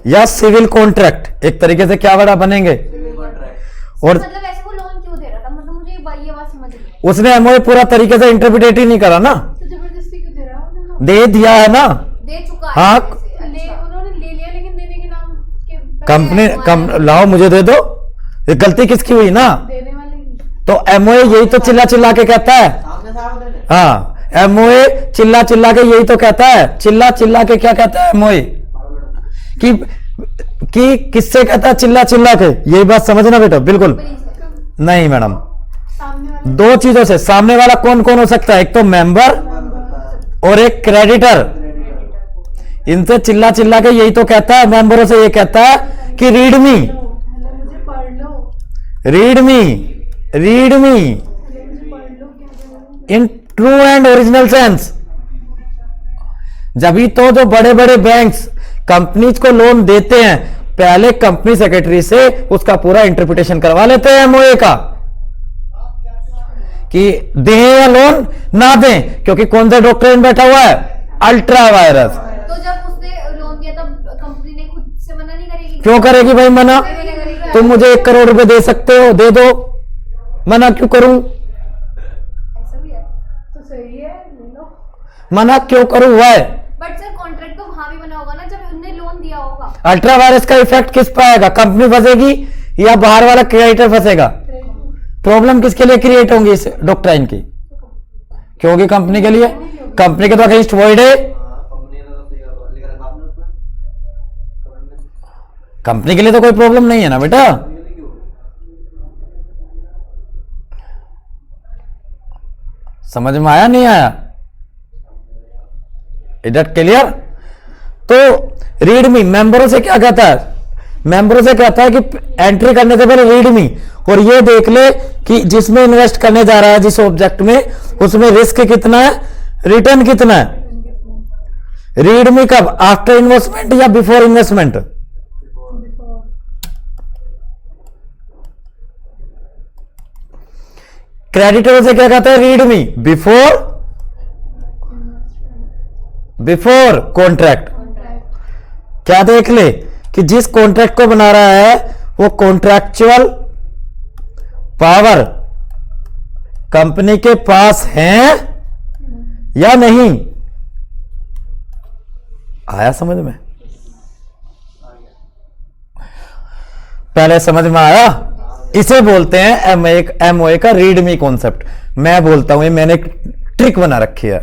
या सिविल कॉन्ट्रैक्ट, एक तरीके से क्या वर्ड बनेंगे? और मतलब ऐसे वो लोन क्यों दे रहा था? मतलब मुझे ये बात समझ नहीं आई। उसने एमओए पूरा तरीके से इंटरप्रिटेट ही नहीं करा ना, तो जबरदस्ती क्यों दे रहा है? दे दिया है ना। दे चुका है हाँ, उन्होंने ले लिया, लेकिन देने के नाम के कंपनी लाओ मुझे दे दो, ये गलती किसकी हुई ना? देने वाले तो एमओए यही तो चिल्ला चिल्ला के कहता है। हाँ, एमओए चिल्ला चिल्ला के यही तो कहता है, चिल्ला चिल्ला के क्या कहता है एमओए? कि किससे कहता है? चिल्ला चिल्ला के। यही बात समझना बेटा, बिल्कुल नहीं मैडम। सामने वाले दो चीजों से, सामने वाला कौन कौन हो सकता है? एक तो मेंबर और एक क्रेडिटर। इनसे चिल्ला चिल्ला के यही तो कहता है, मेंबरों से ये कहता है कि रीड मी, मुझे पढ़ लो, रीड मी, रीड मी मुझे पढ़ लो, क्या in true and original sense. जब तो जो बड़े बड़े बैंक्स कंपनीज को लोन देते हैं, पहले कंपनी सेक्रेटरी से उसका पूरा इंटरप्रिटेशन करवा लेते हैं एमओए का, कि दें या लोन ना दें, क्योंकि कौन सा डॉक्टर बैठा हुआ है? Ultra vires. तो जब उसने लोन दिया तब कंपनी ने खुद से मना नहीं करेगी? क्यों करेगी भाई मना? तुम मुझे 1 करोड़ रुपए दे सकते हो, दे दो, मना क्यों करूं? ऐसा भी है। तो सही है, ले लो। मना क्यों करूं? हुआ है बट सर कॉन्ट्रैक्ट तो वहां भी बना होगा ना जब उन्होंने लोन दिया होगा। अल्ट्रा वायरस का इफेक्ट किस पर आएगा? कंपनी फंसेगी या बाहर वाला क्रिएटर फंसेगा? प्रॉब्लम किसके लिए क्रिएट होंगी इस डॉक्ट्राइन की? क्योंकि कंपनी के लिए, कंपनी के तो अगेंस्ट वॉइड है। कंपनी के लिए तो कोई प्रॉब्लम नहीं है ना बेटा। समझ में आया नहीं आया? Is that clear? तो रीडमी मेंबरों से क्या कहता है? मेंबरों से कहता है कि एंट्री करने से पहले रीडमी और ये देख ले कि जिसमें इन्वेस्ट करने जा रहा है, जिस ऑब्जेक्ट में, उसमें रिस्क कितना है, रिटर्न कितना है। रीडमी कब? आफ्टर इन्वेस्टमेंट या बिफोर इन्वेस्टमेंट? क्रेडिटर से क्या कहता है? Readme before contract. क्या देख ले कि जिस कॉन्ट्रैक्ट को बना रहा है वो कॉन्ट्रैक्चुअल पावर कंपनी के पास है या नहीं। आया समझ में? पहले समझ में आया? इसे बोलते हैं एमओए का रीडमी कॉन्सेप्ट। मैं बोलता हूं, ये मैंने एक ट्रिक बना रखी है।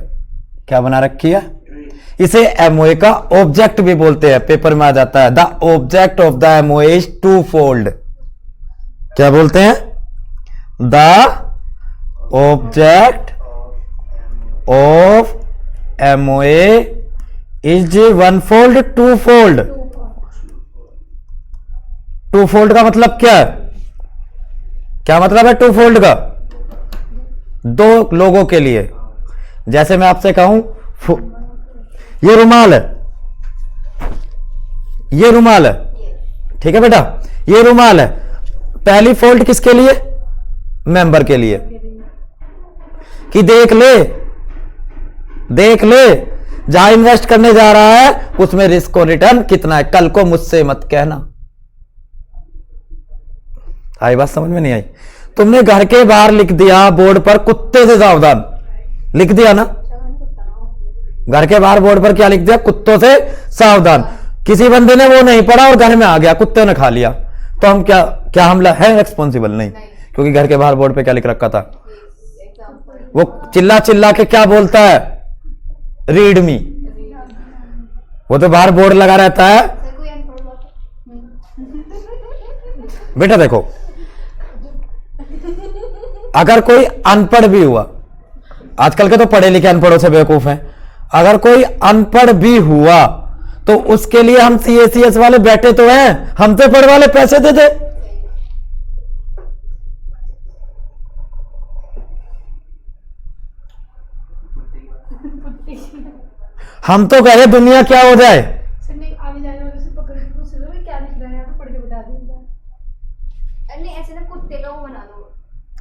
क्या बना रखी है? इसे एमओए का ऑब्जेक्ट भी बोलते हैं, पेपर में आ जाता है। The object of the MOA is two fold. क्या बोलते हैं? The object of MOA is one fold, two fold. Two fold का मतलब क्या है? क्या मतलब है टू फोल्ड का? दो लोगों के लिए। जैसे मैं आपसे कहूं ये रुमाल है, ये रुमाल है, ठीक है बेटा, ये रुमाल है। पहली फोल्ड किसके लिए? मेंबर के लिए। कि देख ले जहां इन्वेस्ट करने जा रहा है उसमें रिस्क और रिटर्न कितना है। कल को मुझसे मत कहना। आई बात समझ में नहीं आई? तुमने घर के बाहर लिख दिया बोर्ड पर कुत्ते से सावधान, लिख दिया ना? घर के बाहर बोर्ड पर क्या लिख दिया? कुत्तों से सावधान। किसी बंदे ने वो नहीं पढ़ा और घर में आ गया, कुत्ते ने खा लिया, तो हम क्या हमला है रिस्पॉन्सिबल? नहीं, क्योंकि घर के बाहर बोर्ड पे क्या लिख रखा था? वो चिल्ला चिल्ला के क्या बोलता है? रीडमी। वो तो बाहर बोर्ड लगा रहता है। बेटा देखो, अगर कोई अनपढ़ भी हुआ, आजकल के तो पढ़े लिखे अनपढ़ों से बेवकूफ हैं, अगर कोई अनपढ़ भी हुआ तो उसके लिए हम सीएसीएस वाले बैठे तो हैं, हम तो पढ़ वाले पैसे दे दे। हम तो कह रहे दुनिया क्या हो जाए। सर नहीं, आगे जाने वाले से पकड़ के पूछ लो भाई क्या लिख रहा है यहाँ पे, पढ़ के बता दूंगा। नहीं ऐसे ना कुत्ते का वो बना दो।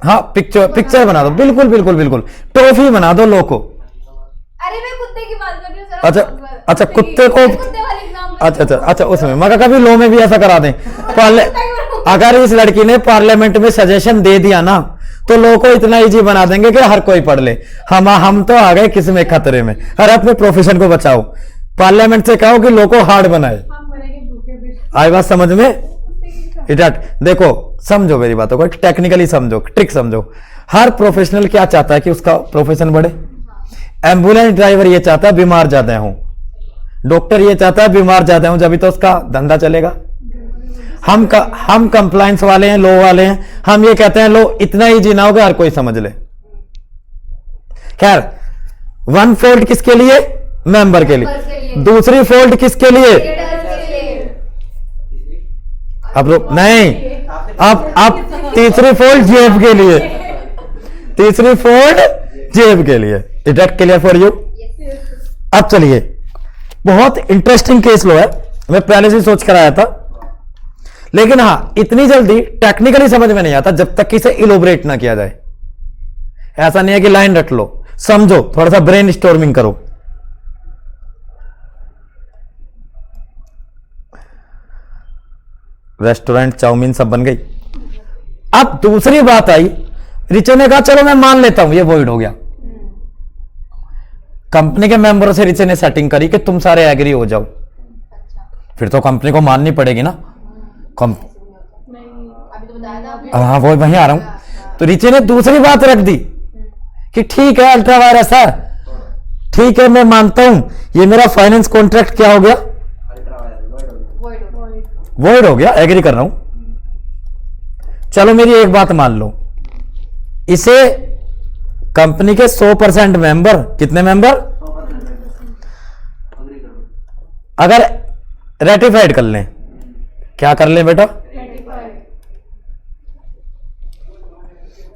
हाँ, पिक्चर बना दो, बिल्कुल ट्रॉफी बना दो लोगों को। अरे मैं कुत्ते की बात कर रही हूँ सर। अच्छा कुत्ते को, कुत्ते वाले एग्जाम। अच्छा उसमें मगर कभी लो में भी ऐसा करा दें। अगर इस लड़की ने पार्लियामेंट में सजेशन दे दिया ना तो लोगों को इतना इजी बना देंगे कि हर कोई पढ़ ले। हम तो आ गए किस में खतरे में। अरे अपने प्रोफेशन को बचाओ, पार्लियामेंट से कहो कि लोगों को हार्ड बनाए। हम मरेंगे भूखे भी। आई बात समझ में? देखो समझो मेरी बातों को, टेक्निकली समझो, ट्रिक समझो। हर प्रोफेशनल क्या चाहता है कि उसका प्रोफेशन बढ़े। एम्बुलेंस ड्राइवर ये चाहता है बीमार ज्यादा हूं, डॉक्टर ये चाहता है बीमार ज्यादा हूं, जब तो उसका धंधा चलेगा। हम कंप्लायंस वाले हैं, लो वाले हैं, हम ये कहते हैं लो इतना ईजी ना होगा हर कोई समझ ले। खैर, वन फोल्ड किसके लिए? मेंबर के लिए। दूसरी फोल्ड किसके लिए? अब नहीं, अब तीसरी फोल्ड जेब के लिए। तीसरी फोल्ड जेब के लिए। Is that clear for you? अब चलिए, बहुत इंटरेस्टिंग केस लो है, मैं पहले से सोच कर आया था, लेकिन हां इतनी जल्दी टेक्निकली समझ में नहीं आता जब तक कि इसे इलोबरेट ना किया जाए। ऐसा नहीं है कि लाइन रट लो, समझो, थोड़ा सा ब्रेन स्टॉर्मिंग करो। रेस्टोरेंट, चाउमीन सब बन गई। अब दूसरी बात आई, रिचे ने कहा चलो मैं मान लेता हूं ये वॉइड हो गया। कंपनी के मेंबरों से रिचे ने सेटिंग करी कि तुम सारे एग्री हो जाओ, फिर तो कंपनी को माननी पड़ेगी ना। नहीं अभी तो बताया था आपने। हाँ वो वहीं आ रहा हूं। तो रिचे ने दूसरी बात रख दी कि ठीक है अल्ट्रा वायरस है, ठीक है मैं मानता हूं ये मेरा फाइनेंस कॉन्ट्रैक्ट क्या हो गया, वॉइड हो गया, एग्री कर रहा हूं। चलो मेरी एक बात मान लो, इसे कंपनी के 100% मेंबर, कितने मेंबर, अगर रेटिफाइड कर लें, क्या कर लें बेटा,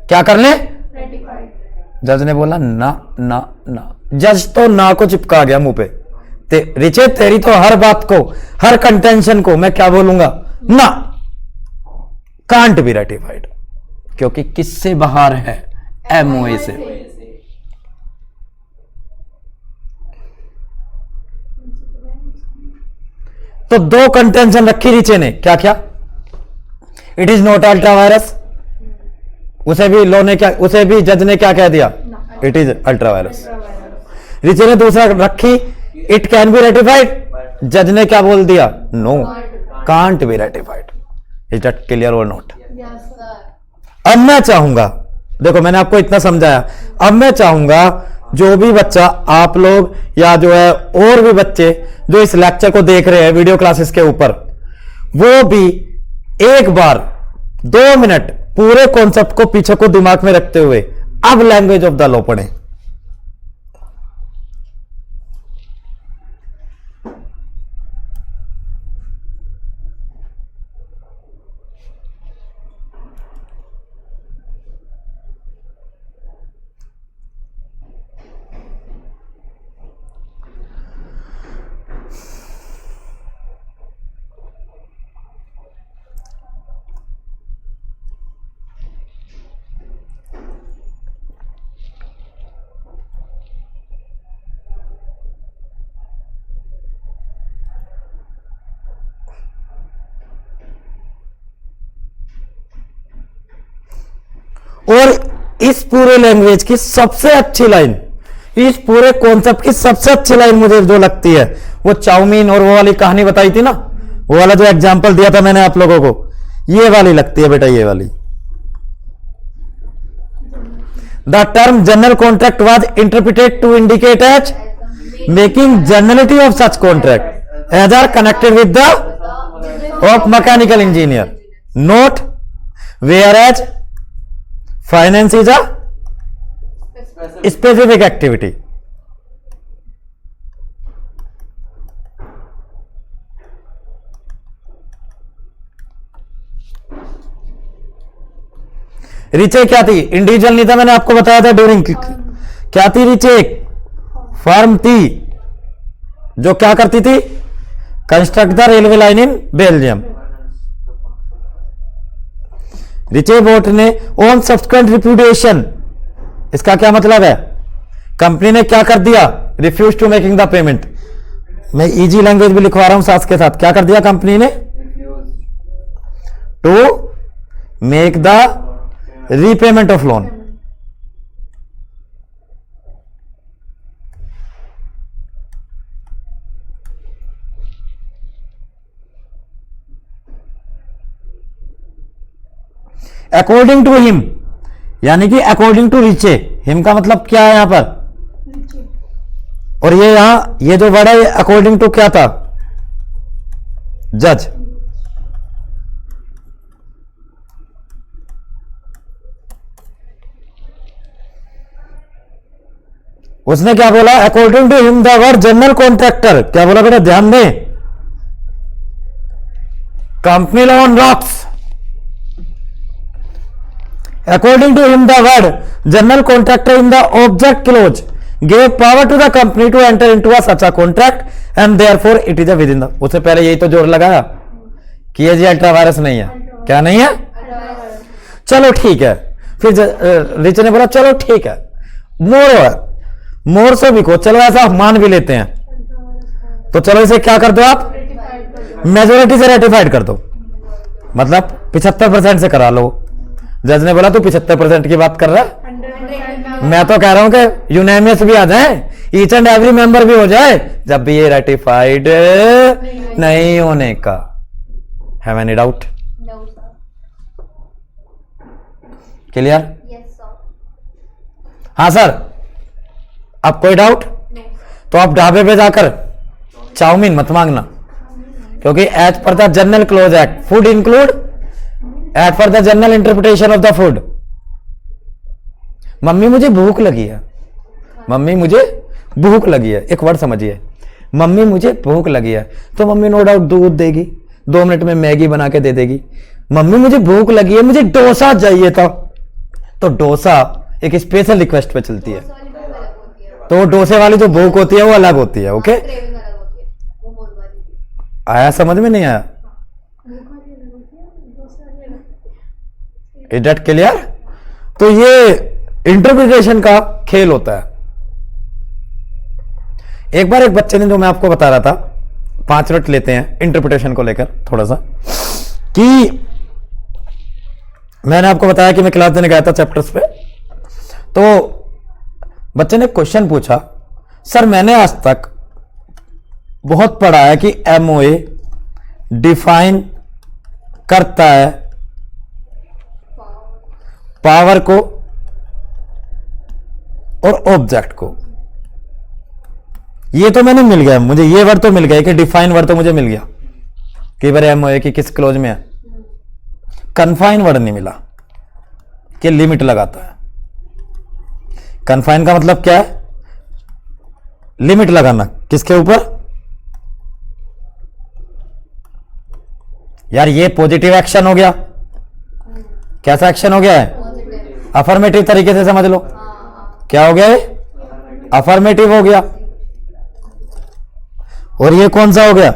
क्या कर लें, जज ने बोला ना ना ना, जज तो ना को चिपका गया मुंह पे। रिचे तेरी तो हर बात को, हर कंटेंशन को मैं क्या बोलूंगा, ना, कांट बी रेटिफाइड, क्योंकि किससे बाहर है, एमओए से। तो दो कंटेंशन रखी रिचे ने, क्या क्या, it is not ultra vires, उसे भी लॉ ने क्या, उसे भी जज ने क्या कह दिया, इट इज अल्ट्रा वायरस। रिचे ने दूसरा रखी, इट कैन बी रेटिफाइड, जज ने क्या बोल दिया, no, can't be ratified. Is that clear और नॉट? अब मैं चाहूंगा, देखो मैंने आपको इतना समझाया, अब मैं चाहूंगा जो भी बच्चा, आप लोग या जो है और भी बच्चे जो इस लेक्चर को देख रहे हैं वीडियो क्लासेस के ऊपर, वो भी एक बार 2 मिनट पूरे कॉन्सेप्ट को पीछे को दिमाग में रखते हुए अब लैंग्वेज ऑफ द लॉ पढ़ें। और इस पूरे लैंग्वेज की सबसे अच्छी लाइन, इस पूरे कॉन्सेप्ट की सबसे अच्छी लाइन मुझे जो लगती है, वो चाउमीन और वो वाली कहानी बताई थी ना, वो वाला जो एग्जांपल दिया था मैंने आप लोगों को, ये वाली लगती है बेटा, ये वाली। The term general contract was interpreted to indicate as making generality of such contract as are connected with the of mechanical engineer, not whereas finance is a specific activity. Riche क्या थी, individual नहीं था, मैंने आपको बताया था during, क्या थी रिचे, फर्म थी जो क्या करती थी, construct the railway line in Belgium. Riche बोट ने ऑन सब्सिक्वेंट रिप्यूडिएशन, इसका क्या मतलब है, कंपनी ने क्या कर दिया, refuse to making the payment. मैं इजी लैंग्वेज भी लिखवा रहा हूं साथ के साथ, क्या कर दिया कंपनी ने, to make the repayment of loan. According to him, यानी कि अकॉर्डिंग टू रिचे, हिम का मतलब क्या है यहां पर, और ये यहां ये जो वर्ड है अकॉर्डिंग टू क्या था, जज। उसने क्या बोला, according to him the word general contractor, क्या बोला बेटा, ध्यान दें, company law on rocks, according to him the word general contractor in the object clause gave power to the company to enter into a such a contract and therefore it is a within the, उससे पहले यही तो जोर लगाया कि ये जी ultra vires नहीं है, क्या नहीं है, चलो ठीक है। फिर रिचे ने बोला चलो ठीक है, मोर से भी को चलो ऐसा मान भी लेते हैं, तो चलो इसे क्या कर दो आप, मेजोरिटी से रेटिफाइड कर दो, मतलब 75% से करा लो, जज ने बोला तू 75% की बात कर रहा है। 100% मैं तो कह रहा हूं कि यूनानिमस भी आ जाए, ईच एंड एवरी मेंबर भी हो जाए, जब भी ये रेटिफाइड नहीं होने का। Have any doubt? No sir. Clear? Yes sir. हाँ सर, अब कोई डाउट? नो। तो आप ढाबे पे जाकर चाउमीन मत मांगना, क्योंकि as per the general clause act food include as per the general interpretation of the food. Mummy मुझे भूख लगी है, मम्मी मुझे भूख लगी है, एक वर्ड समझिए, मम्मी मुझे भूख लगी है, तो मम्मी नो डाउट दूध देगी, 2 मिनट में मैगी बना के दे देगी। मम्मी मुझे भूख लगी है, मुझे डोसा चाहिए था, तो डोसा एक स्पेशल रिक्वेस्ट पे चलती है, डोसे वाली भूख अलग होती है, तो डोसे वाली जो भूख होती है वो अलग होती है। ओके, क्रेविंग अलग होती है, वो मोर वाली। आया समझ में? नहीं आया? भूख वाली अलग होती है, डोसे वाली अलग। Is that clear? तो ये इंटरप्रिटेशन का खेल होता है। एक बार एक बच्चे ने, जो मैं आपको बता रहा था, 5 मिनट लेते हैं इंटरप्रिटेशन को लेकर थोड़ा सा, कि मैंने आपको बताया कि मैं क्लास देने गया था चैप्टर्स पे, तो बच्चे ने क्वेश्चन पूछा, सर मैंने आज तक बहुत पढ़ा है कि एमओए डिफाइन करता है पावर को और ऑब्जेक्ट को। ये तो मैंने मिल गया, मुझे ये वर्ड तो मिल गया कि डिफाइन वर्ड तो मुझे मिल गया कि बार एमओए की किस क्लोज में है। कन्फाइन वर्ड नहीं मिला कि लिमिट लगाता है। कन्फाइन का मतलब क्या है? लिमिट लगाना किसके ऊपर? यार ये पॉजिटिव एक्शन हो गया। कैसा एक्शन हो गया है? पॉजिटिव। अफर्मेटिव तरीके से समझ लो। हाँ। क्या हो गया है? अफर्मेटिव हो गया। और ये कौन सा हो गया?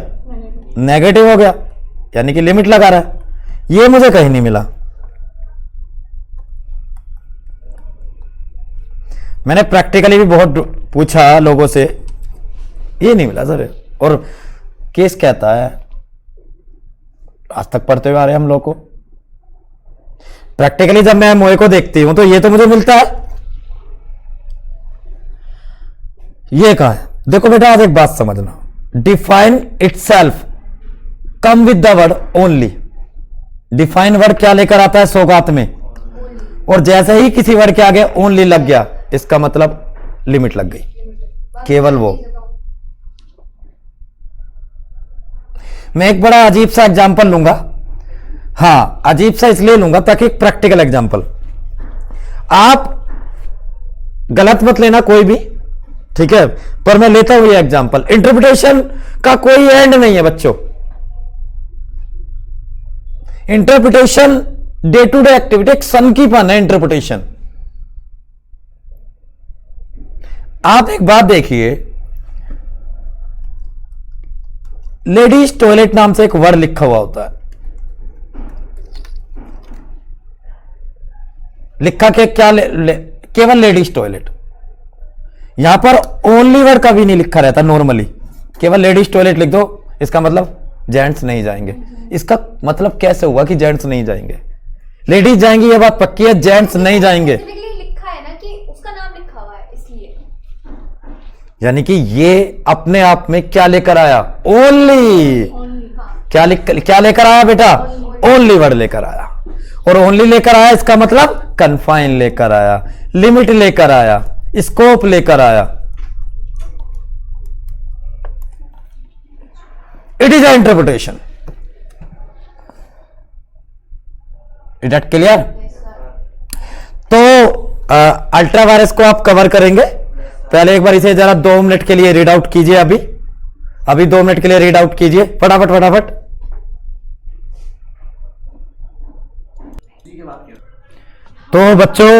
नेगेटिव हो गया, यानी कि लिमिट लगा रहा है। ये मुझे कहीं नहीं मिला। मैंने प्रैक्टिकली भी बहुत पूछा लोगों से, ये नहीं मिला सर। और केस कहता है, आज तक पढ़ते हुए आ रहे हैं हम लोग को, प्रैक्टिकली जब मैं मोए को देखती हूं तो ये तो मुझे मिलता है। ये कहा है? देखो बेटा, आज एक बात समझना, define itself come with the word only. Define word क्या लेकर आता है? सौगात में। और जैसे ही किसी वर्ड के आगे ओनली लग गया, इसका मतलब लिमिट लग गई, केवल वो। मैं एक बड़ा अजीब सा एग्जांपल लूंगा। हाँ, अजीब सा इसलिए लूंगा ताकि एक प्रैक्टिकल एग्जांपल, आप गलत मत लेना कोई भी, ठीक है, पर मैं लेता हूं ये एग्जांपल। इंटरप्रिटेशन का कोई एंड नहीं है बच्चों। Interpretation day to day activity, एक सन की पन है इंटरप्रिटेशन। आप एक बात देखिए, लेडीज टॉयलेट नाम से एक वर्ड लिखा हुआ होता है। लिखा के क्या केवल लेडीज टॉयलेट। यहां पर ओनली वर्ड कभी नहीं लिखा रहता नॉर्मली, केवल लेडीज टॉयलेट लिख दो, इसका मतलब जेंट्स नहीं जाएंगे। इसका मतलब कैसे हुआ कि जेंट्स नहीं जाएंगे? लेडीज जाएंगी ये बात पक्की है, जेंट्स नहीं जाएंगे। लिखा है ना कि उसका नाम लिखा हुआ है, इसलिए। यानी कि ये अपने आप में क्या लेकर आया? ओनली। क्या लेकर आया बेटा? ओनली वर्ड लेकर आया। और ओनली लेकर आया, इसका मतलब कन्फाइन लेकर आया, लिमिट लेकर आया, स्कोप लेकर आया। It is a interpretation. Is that clear? तो अल्ट्रा वायरस को आप कवर करेंगे। पहले एक बार इसे जरा 2 मिनट के लिए रीड आउट कीजिए। अभी 2 मिनट के लिए रीड आउट कीजिए, फटाफट फटाफट। तो बच्चों,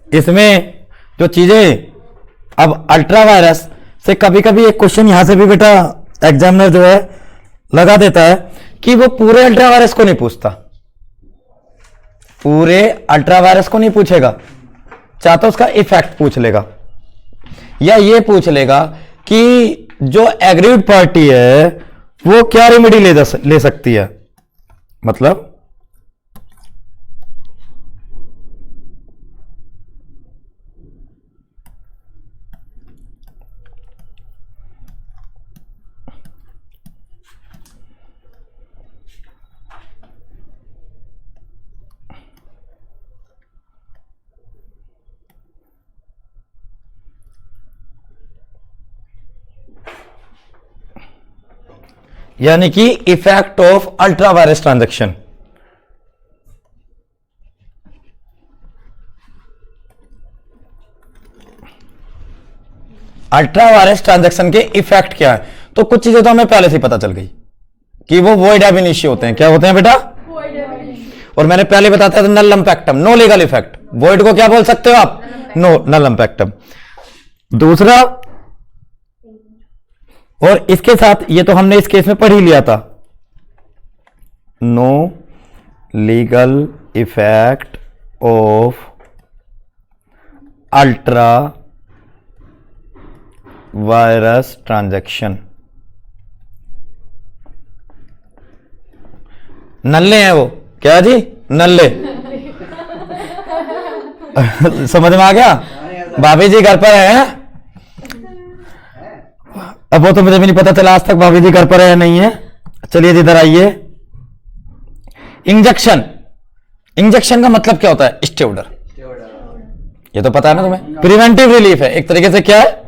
इसमें जो चीजें, अब अल्ट्रा वायरस से कभी कभी एक क्वेश्चन यहां से भी बेटा एग्जामिनर जो है लगा देता है कि वो पूरे अल्ट्रा वायरस को नहीं पूछता, पूरे अल्ट्रा वायरस को नहीं पूछेगा, चाहता उसका इफेक्ट पूछ लेगा, या ये पूछ लेगा कि जो एग्रीड पार्टी है वो क्या रेमेडी ले सकती है। मतलब यानी कि effect of ultra vires transaction. Ultra vires transaction के इफेक्ट क्या है? तो कुछ चीजें तो हमें पहले से पता चल गई कि वो वॉइड एब इनिशियो होते हैं। क्या होते हैं बेटा? और मैंने पहले बताया था नल इम्पैक्टम, नो लीगल इफेक्ट। वॉइड को क्या बोल सकते हो आप? नो नल इम्पैक्टम। दूसरा, और इसके साथ ये तो हमने इस केस में पढ़ ही लिया था, no legal effect of ultra vires transaction. नल्ले हैं वो, क्या जी? नल्ले। समझ में आ गया? भाभी जी घर पर है? अब वो तो मुझे भी नहीं पता चला आज तक भाभी जी घर पर है या नहीं है। चलिए इधर आइए। इंजेक्शन, इंजेक्शन का मतलब क्या होता है? स्टेरॉइड। ये तो पता है ना तुम्हें, प्रिवेंटिव रिलीफ है एक तरीके से। क्या है?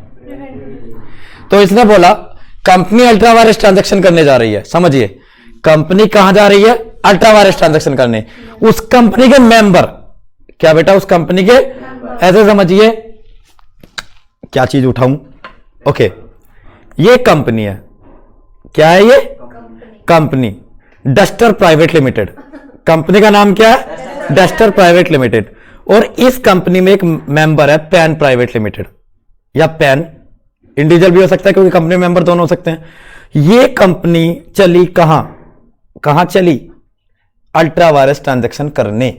तो इसने बोला कंपनी अल्ट्रा वायरस ट्रांजैक्शन करने जा रही है। समझिए, कंपनी कहां जा रही है? अल्ट्रा वायरस ट्रांजैक्शन करने। उस कंपनी के मेंबर, क्या बेटा? उस कंपनी के, ऐसे समझिए, क्या चीज उठाऊं? ओके, ये कंपनी है। क्या है ये? Company duster private limited. Company का नाम क्या है? Duster private limited. और इस कंपनी में एक मेंबर है पैन प्राइवेट लिमिटेड, या पैन इंडिविजुअल भी हो सकता है क्योंकि कंपनी मेंबर दोनों हो सकते हैं। ये कंपनी चली कहां? कहां चली? अल्ट्रा वायरस ट्रांजैक्शन करने।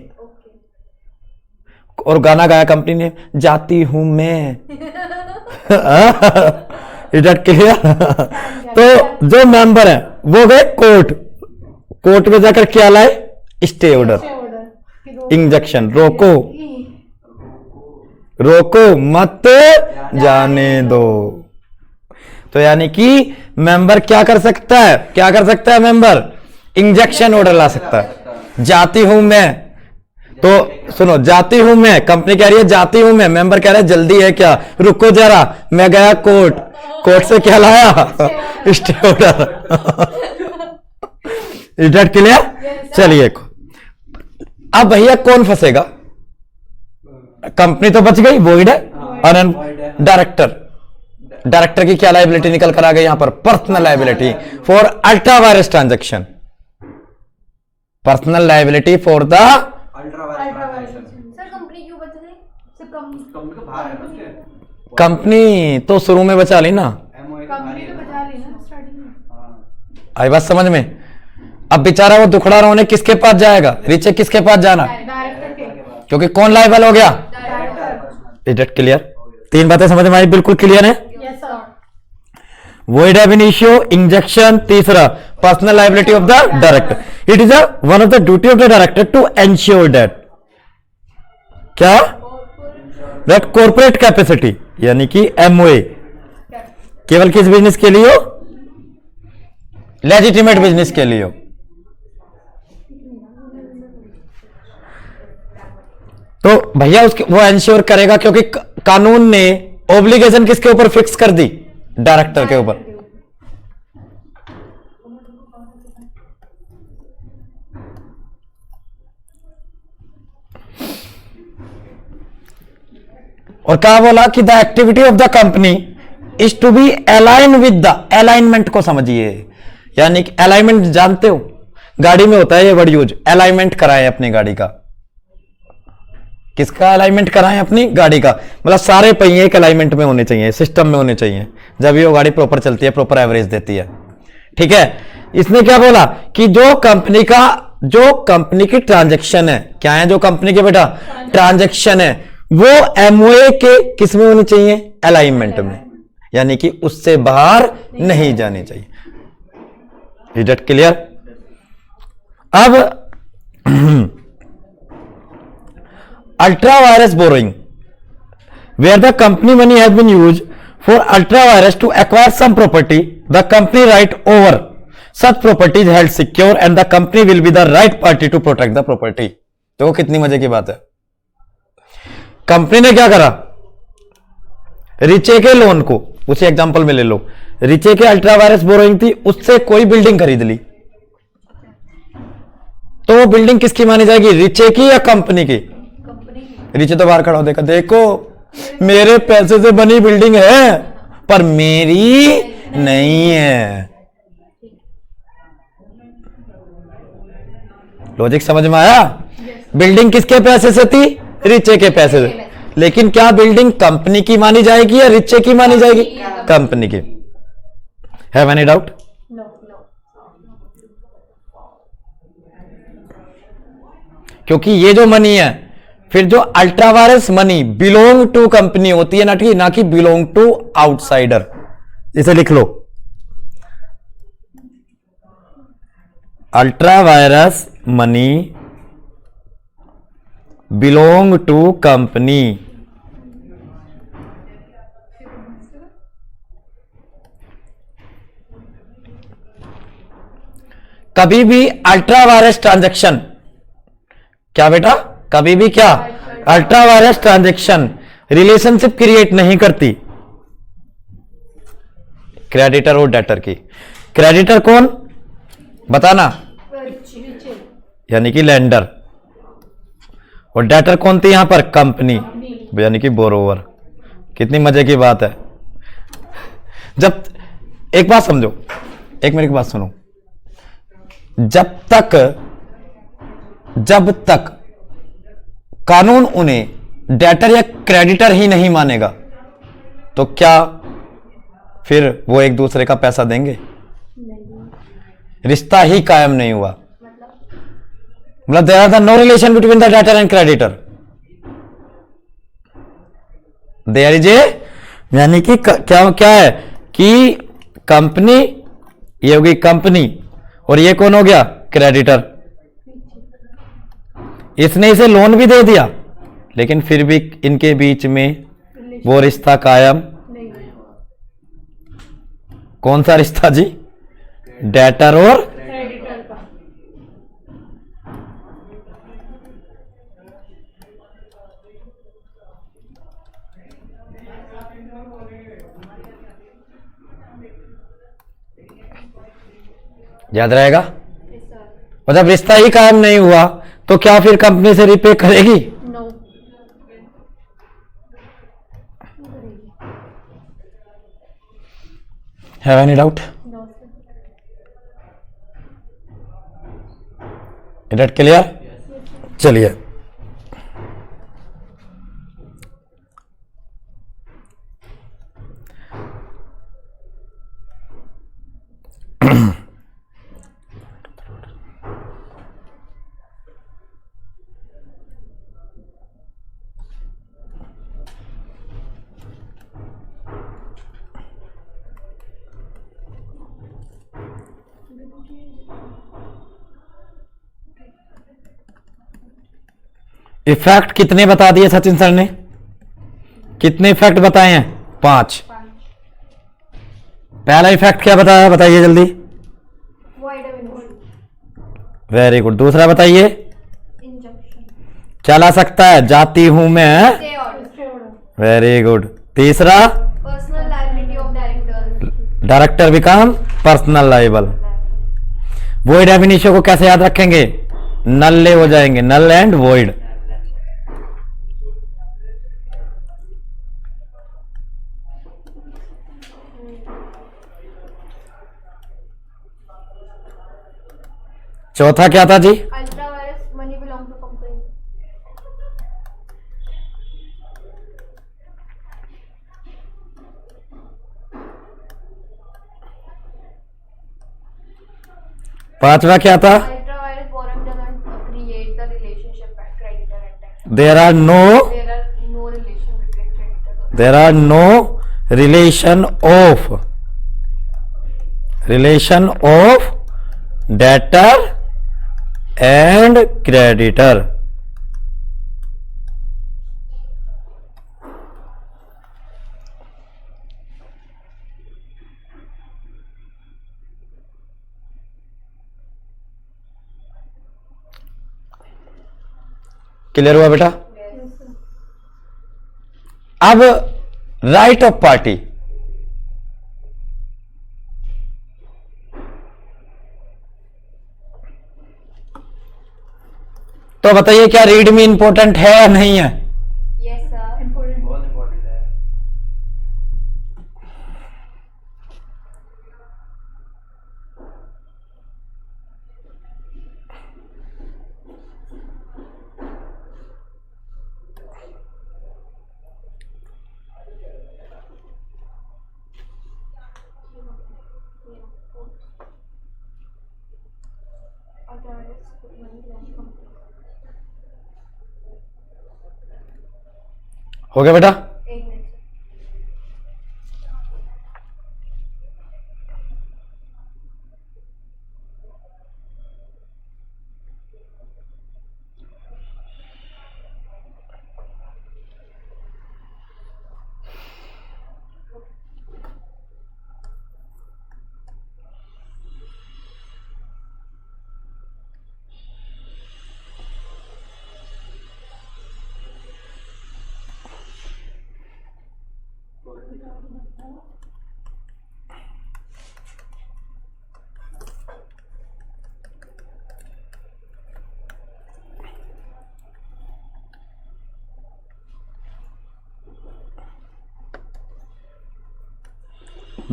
और गाना गाया कंपनी ने, जाती हूं मैं। It clear? तो जो मेंबर है वो गए कोर्ट, कोर्ट में जाकर क्या लाए? स्टे ऑर्डर, इंजेक्शन, रोको, रोको मत जाने दो। तो यानी कि मेंबर क्या कर सकता है? क्या कर सकता है मेंबर? इंजेक्शन ऑर्डर ला सकता है। जाती हूं मैं, तो सुनो, जाती हूं मैं, कंपनी कह रही है जाती हूं मैं, मेंबर कह रहा है जल्दी है क्या? रुको जरा, मैं गया कोर्ट, कोर्ट से क्या लाया? Stay order. Is that clear? चलिए, अब भैया कौन फंसेगा? कंपनी तो बच गई, वॉइड है। और डायरेक्टर, डायरेक्टर की क्या लायबिलिटी निकल कर आ गई यहां पर? Personal liability for ultra vires transaction. Personal liability for the ultra vires. Sir company क्यों बच गई? सर कंपनी को बाहर है उसके। कंपनी तो शुरू में बचा ली ना, कंपनी तो बचा ली ना स्टार्टिंग में। आई बात समझ में? अब बेचारा वो दुखड़ा रोने किसके पास जाएगा? रीचे किसके पास जाना? डायरेक्टर के। क्योंकि कौन लायबल हो गया? डायरेक्टर। Is it clear? तीन बातें समझ में आई? बिल्कुल क्लियर है? Yes sir. Void ab initio, injection. तीसरा, personal liability of the director. It is one of the duty of the director to ensure that, क्या? दैट कॉर्पोरेट कैपेसिटी, यानी कि एमओए केवल किस बिजनेस के लिए हो? लेजिटिमेट बिजनेस के लिए हो। तो भैया उसके वो एंश्योर करेगा क्योंकि कानून ने ऑब्लिगेशन किसके ऊपर फिक्स कर दी? डायरेक्टर के ऊपर। और क्या बोला कि the activity of the company is to be align with the, alignment को समझिए, यानी कि अलाइनमेंट जानते हो? गाड़ी में होता है ये वर्ड यूज, अलाइनमेंट कराएं अपनी गाड़ी का। किसका अलाइनमेंट कराएं? अपनी गाड़ी का। मतलब सारे पहिए एक अलाइनमेंट में होने चाहिए, सिस्टम में होने चाहिए, जब ये गाड़ी प्रॉपर चलती है, प्रॉपर एवरेज देती है। ठीक है? इसने क्या बोला कि जो कंपनी की ट्रांजैक्शन है, क्या है जो कंपनी के बेटा ट्रांजैक्शन है, वो एमओए के किस में होनी चाहिए? अलाइनमेंट में, यानी कि उससे बाहर नहीं जानी चाहिए। Is it clear? अब ultra vires borrowing, where the company money has been used for ultra virus to acquire some property, the company right over such property is held secure and the company will be the right party to protect the property। तो कितनी मजे की बात है। Company ने क्या करा? रिचे के लोन को उसी एग्जांपल में ले लो, रिचे के अल्ट्रा वायरस बोरोइंग थी, उससे कोई बिल्डिंग खरीद ली, तो वो बिल्डिंग किसकी मानी जाएगी, रिचे की या कंपनी की? रिचे तो बाहर खड़ा हो देखा, देखो मेरे पैसे से बनी बिल्डिंग है पर मेरी नहीं है। लॉजिक समझ में आया? बिल्डिंग किसके पैसे से थी? रिचे के पैसे से। लेकिन क्या बिल्डिंग कंपनी की मानी जाएगी या रिचे की मानी जाएगी? कंपनी की। Have any doubt? नो। क्योंकि ये जो मनी है, फिर जो ultra vires money belong to company होती है, ना कि बिलोंग टू आउटसाइडर। इसे लिख लो, ultra vires money belong to company. कभी भी अल्ट्रावायरस ट्रांजैक्शन, क्या बेटा, कभी भी क्या, अल्ट्रावायरस ट्रांजैक्शन रिलेशनशिप क्रिएट नहीं करती क्रेडिटर और डेटर की। क्रेडिटर कौन बताना, यानी कि लेंडर, और डेटर कौन थी यहां पर, कंपनी, यानी कि बोरोवर। कितनी मजे की बात है। जब एक बात समझो, एक मेरी बात सुनो, जब तक कानून उन्हें डेटर या क्रेडिटर ही नहीं मानेगा, तो क्या फिर वो एक दूसरे का पैसा देंगे? रिश्ता ही कायम नहीं हुआ। मतलब there are the no relation between the debtor and creditor. There is a, यानी कि क्या है कि कंपनी, ये होगी कंपनी, और ये कौन हो गया, क्रेडिटर। इसने इसे लोन भी दे दिया, लेकिन फिर भी इनके बीच में वो रिश्ता कायम, कौन सा रिश्ता जी, डेटर और क्रेडिटर का। याद रहेगा। और जब रिश्ता ही कायम नहीं हुआ, तो क्या फिर कंपनी से रिपे करेगी? No. Have any doubt? No. Is that clear? चलिए, इफेक्ट कितने बता दिए सचिन सर ने? कितने इफेक्ट बताए हैं? 5। पहला इफेक्ट क्या बताया, बताइए जल्दी। Very good. दूसरा बताइए, क्या ला सकता है, जाती हूं मैं। Very good. तीसरा, personal liability of director, director become personal liable. Void definition को कैसे याद रखेंगे, नल्ले हो जाएंगे, नल एंड वॉइड। चौथा क्या था जी, ultra vires money belong to company. पांचवा क्या था, ultra vires borrowing doesn't create the relationship at creditor and debtor. There are no there are no relation between relation of debtor and creditor। Clear हुआ बेटा? अब राइट ऑफ पार्टी, तो बताइए क्या read मी important है या नहीं है? Yes sir. इम्पोर्टेंट। बहुत इंपॉर्टेंट है। हो गया बेटा? एक minute.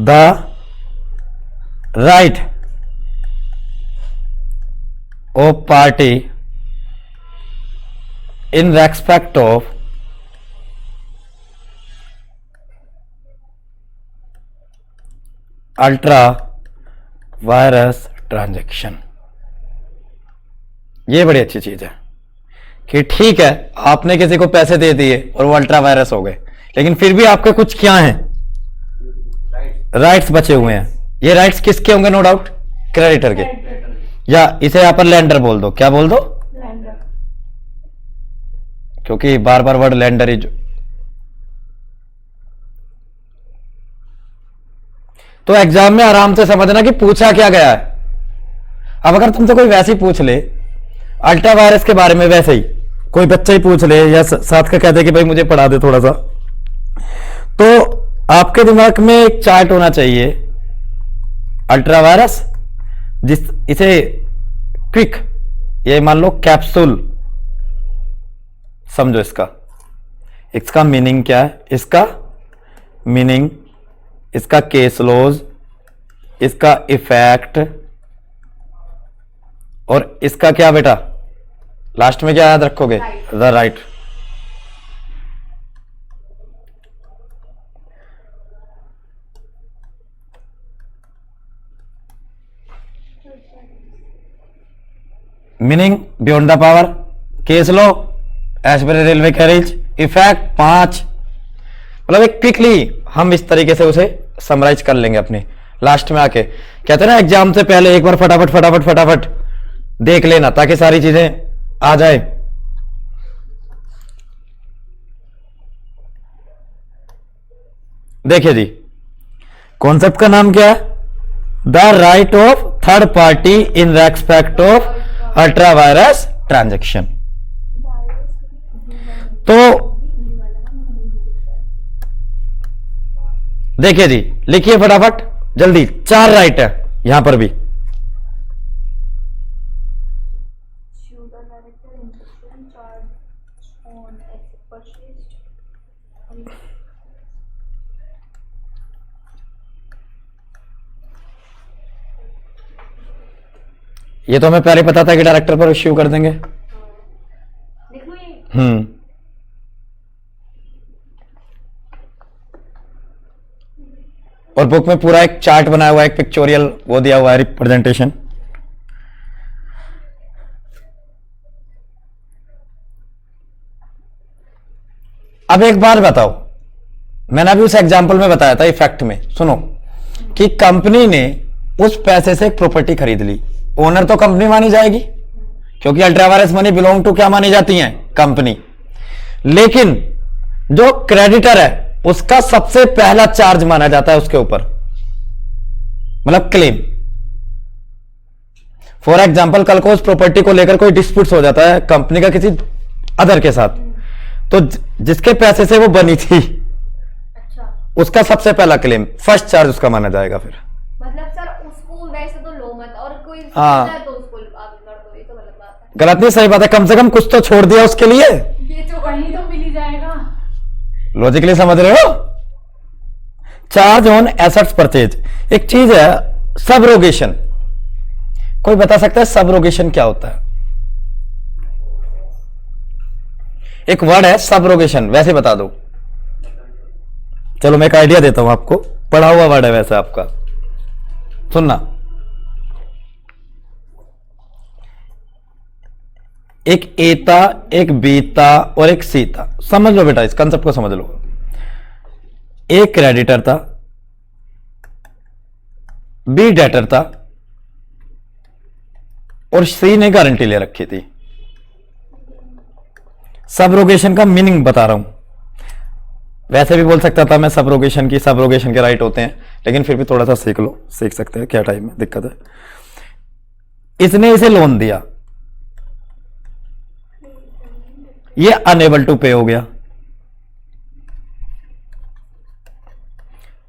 The right of party in respect of ultra vires transaction. ये बड़ी अच्छी चीज है कि ठीक है आपने किसी को पैसे दे दिए और वो अल्ट्रा वायरस हो गए, लेकिन फिर भी आपके कुछ क्या हैं, राइट्स बचे हुए हैं। ये राइट्स किसके होंगे? नो डाउट क्रेडिटर के, या इसे यहां पर लैंडर बोल दो। क्या बोल दो? लैंडर। क्योंकि बार बार वर्ड लैंडर ही तो एग्जाम में आराम से समझना कि पूछा क्या गया है। अब अगर तुमसे कोई वैसे ही पूछ ले अल्ट्रा वायरस के बारे में, वैसे ही कोई बच्चा ही पूछ ले या साथ का कह दे कि भाई मुझे पढ़ा दे थोड़ा सा, तो आपके दिमाग में एक चार्ट होना चाहिए अल्ट्रा वायरस, इसे क्विक, ये मान लो कैप्सूल समझो। इसका मीनिंग क्या है? इसका मीनिंग, इसका केस लॉज, इसका इफेक्ट, और इसका क्या बेटा लास्ट में क्या याद रखोगे? The right. Meaning beyond the power, case law as per railway carriage, effect 5। मतलब एक क्विकली हम इस तरीके से उसे समराइज कर लेंगे अपने लास्ट में आके। कहते हैं ना एग्जाम से पहले एक बार फटाफट फटाफट फटाफट देख लेना ताकि सारी चीजें आ जाए। देखिए जी, कॉन्सेप्ट का नाम क्या है? The right of third party in respect of ultra vires transaction. तो देखिए जी, लिखिए फटाफट जल्दी, 4 राइट है यहां पर भी। ये तो हमें पहले पता था कि डायरेक्टर पर इश्यू कर देंगे। लिख लो ये। और बुक में पूरा एक चार्ट बनाया हुआ है, एक पिक्चोरियल वो दिया हुआ है रिप्रेजेंटेशन। अब एक बात बताओ, मैंने अभी उस एग्जांपल में बताया था इफेक्ट में, सुनो कि कंपनी ने उस पैसे से एक प्रॉपर्टी खरीद ली, ओनर तो कंपनी मानी जाएगी क्योंकि अल्ट्रावायरस मनी बिलोंग टू क्या मानी जाती है? कंपनी। लेकिन जो क्रेडिटर है उसका सबसे पहला चार्ज माना जाता है उसके ऊपर, मतलब क्लेम। फॉर एग्जाम्पल कल को उस प्रॉपर्टी को लेकर कोई डिस्प्यूट हो जाता है कंपनी का किसी अदर के साथ, तो जिसके पैसे से वो बनी थी अच्छा, उसका सबसे पहला क्लेम, फर्स्ट चार्ज उसका माना जाएगा। फिर मतलब सर उसको वैसे तो लो मत, और कोई हाँ। है तो उसको आप कर दो, ये तो गलत बात गलत नहीं, सही बात है, कम से कम कुछ तो छोड़ दिया उसके लिए। ये तो कहीं तो मिल ही जाएगा। लॉजिकली समझ रहे हो? Charge on assets purchase. एक चीज है सबरोगेशन। कोई बता सकता है सबरोगेशन क्या होता है? एक वर्ड है सबरोगेशन, वैसे बता दो। चलो मैं एक आइडिया देता हूं आपको, पढ़ा हुआ वर्ड है वैसे आपका, सुनना। एक एता, एक बीता और एक सीता। समझ लो बेटा, इस कंसेप्ट को समझ लो। एक क्रेडिटर था, बी डेटर था और सी ने गारंटी ले रखी थी। सबरोगेशन का मीनिंग बता रहा हूं। वैसे भी बोल सकता था मैं सबरोगेशन के राइट होते हैं, लेकिन फिर भी थोड़ा सा सीख लो, सीख सकते हैं, क्या टाइम में दिक्कत है। इसने इसे लोन दिया, ये अनेबल टू पे हो गया,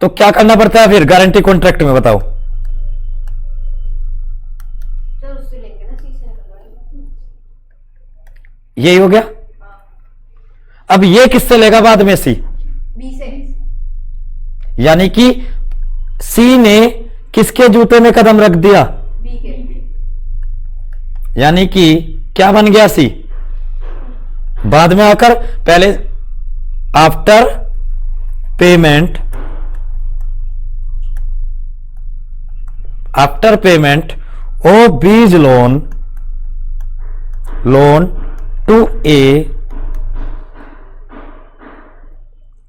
तो क्या करना पड़ता है फिर गारंटी कॉन्ट्रैक्ट में? बताओ। तो उससे लेंगे ना, सी से निकलवाएंगे। यही हो गया। अब ये किससे लेगा बाद में? सी। बी से। यानी कि सी ने किसके जूते में कदम रख दिया? बी के। यानी कि क्या बन गया? सी। बाद में आकर पहले after payment of B's loan to A,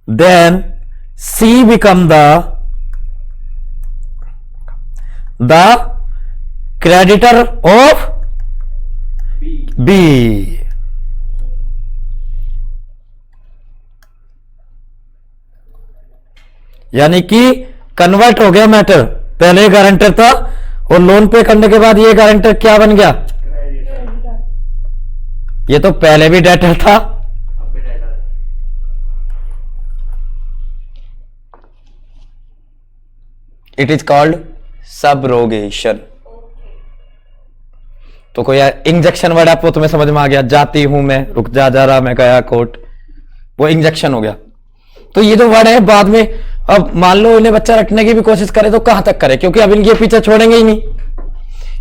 then C become the creditor of B. यानी कि कन्वर्ट हो गया मैटर। पहले गारंटर था और लोन पे करने के बाद ये गारंटर क्या बन गया? ये तो पहले भी डेटर था, इट इज कॉल्ड सबरोगेशन। तो कोई इंजेक्शन वर्ड आपको तुम्हें समझ में आ गया? जाती हूं मैं, रुक जा, जा रहा मैं, गया कोर्ट, वो इंजेक्शन हो गया। तो ये जो वर्ड है बाद में, अब मान लो इन्हें बच्चा रटने की भी कोशिश करे तो कहां तक करे, क्योंकि अब इनके पीछे छोड़ेंगे ही नहीं।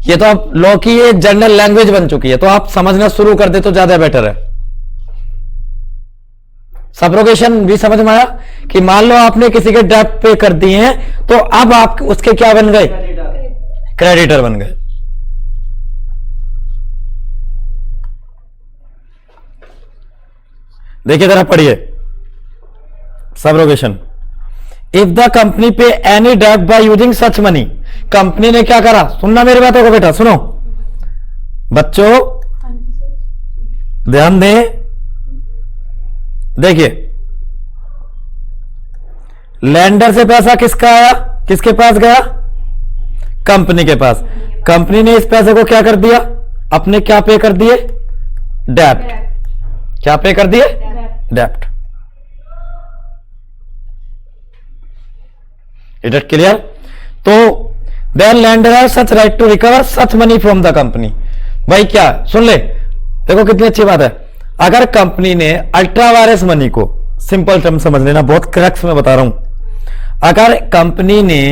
ये तो अब लॉ की ये जनरल लैंग्वेज बन चुकी है, तो आप समझना शुरू कर दे तो ज्यादा बेटर है। सबरोगेशन भी समझ में आया कि मान लो आपने किसी के डेट पे कर दिए हैं, तो अब आप उसके क्या बन गए? क्रेडिटर बन गए। देखिए जरा पढ़िए subrogation. If the company pay any debt by using such money. Company ने क्या करा? सुनना मेरी बातों को बेटा, सुनो बच्चों, ध्यान दें। देखिए लैंडर से पैसा किसका आया? किसके पास गया? कंपनी के पास। कंपनी ने इस पैसे को क्या कर दिया? अपने क्या पे कर दिए? डेप्ट। क्या पे कर दिए? डेप्ट। It is clear? तो then lender has such right to recover such money from the company. भाई क्या, सुन ले, देखो कितनी अच्छी बात है। अगर कंपनी ने अल्ट्रा वायरस मनी को, सिंपल टर्म समझ लेना, बहुत क्रक्स में बता रहा हूं, अगर कंपनी ने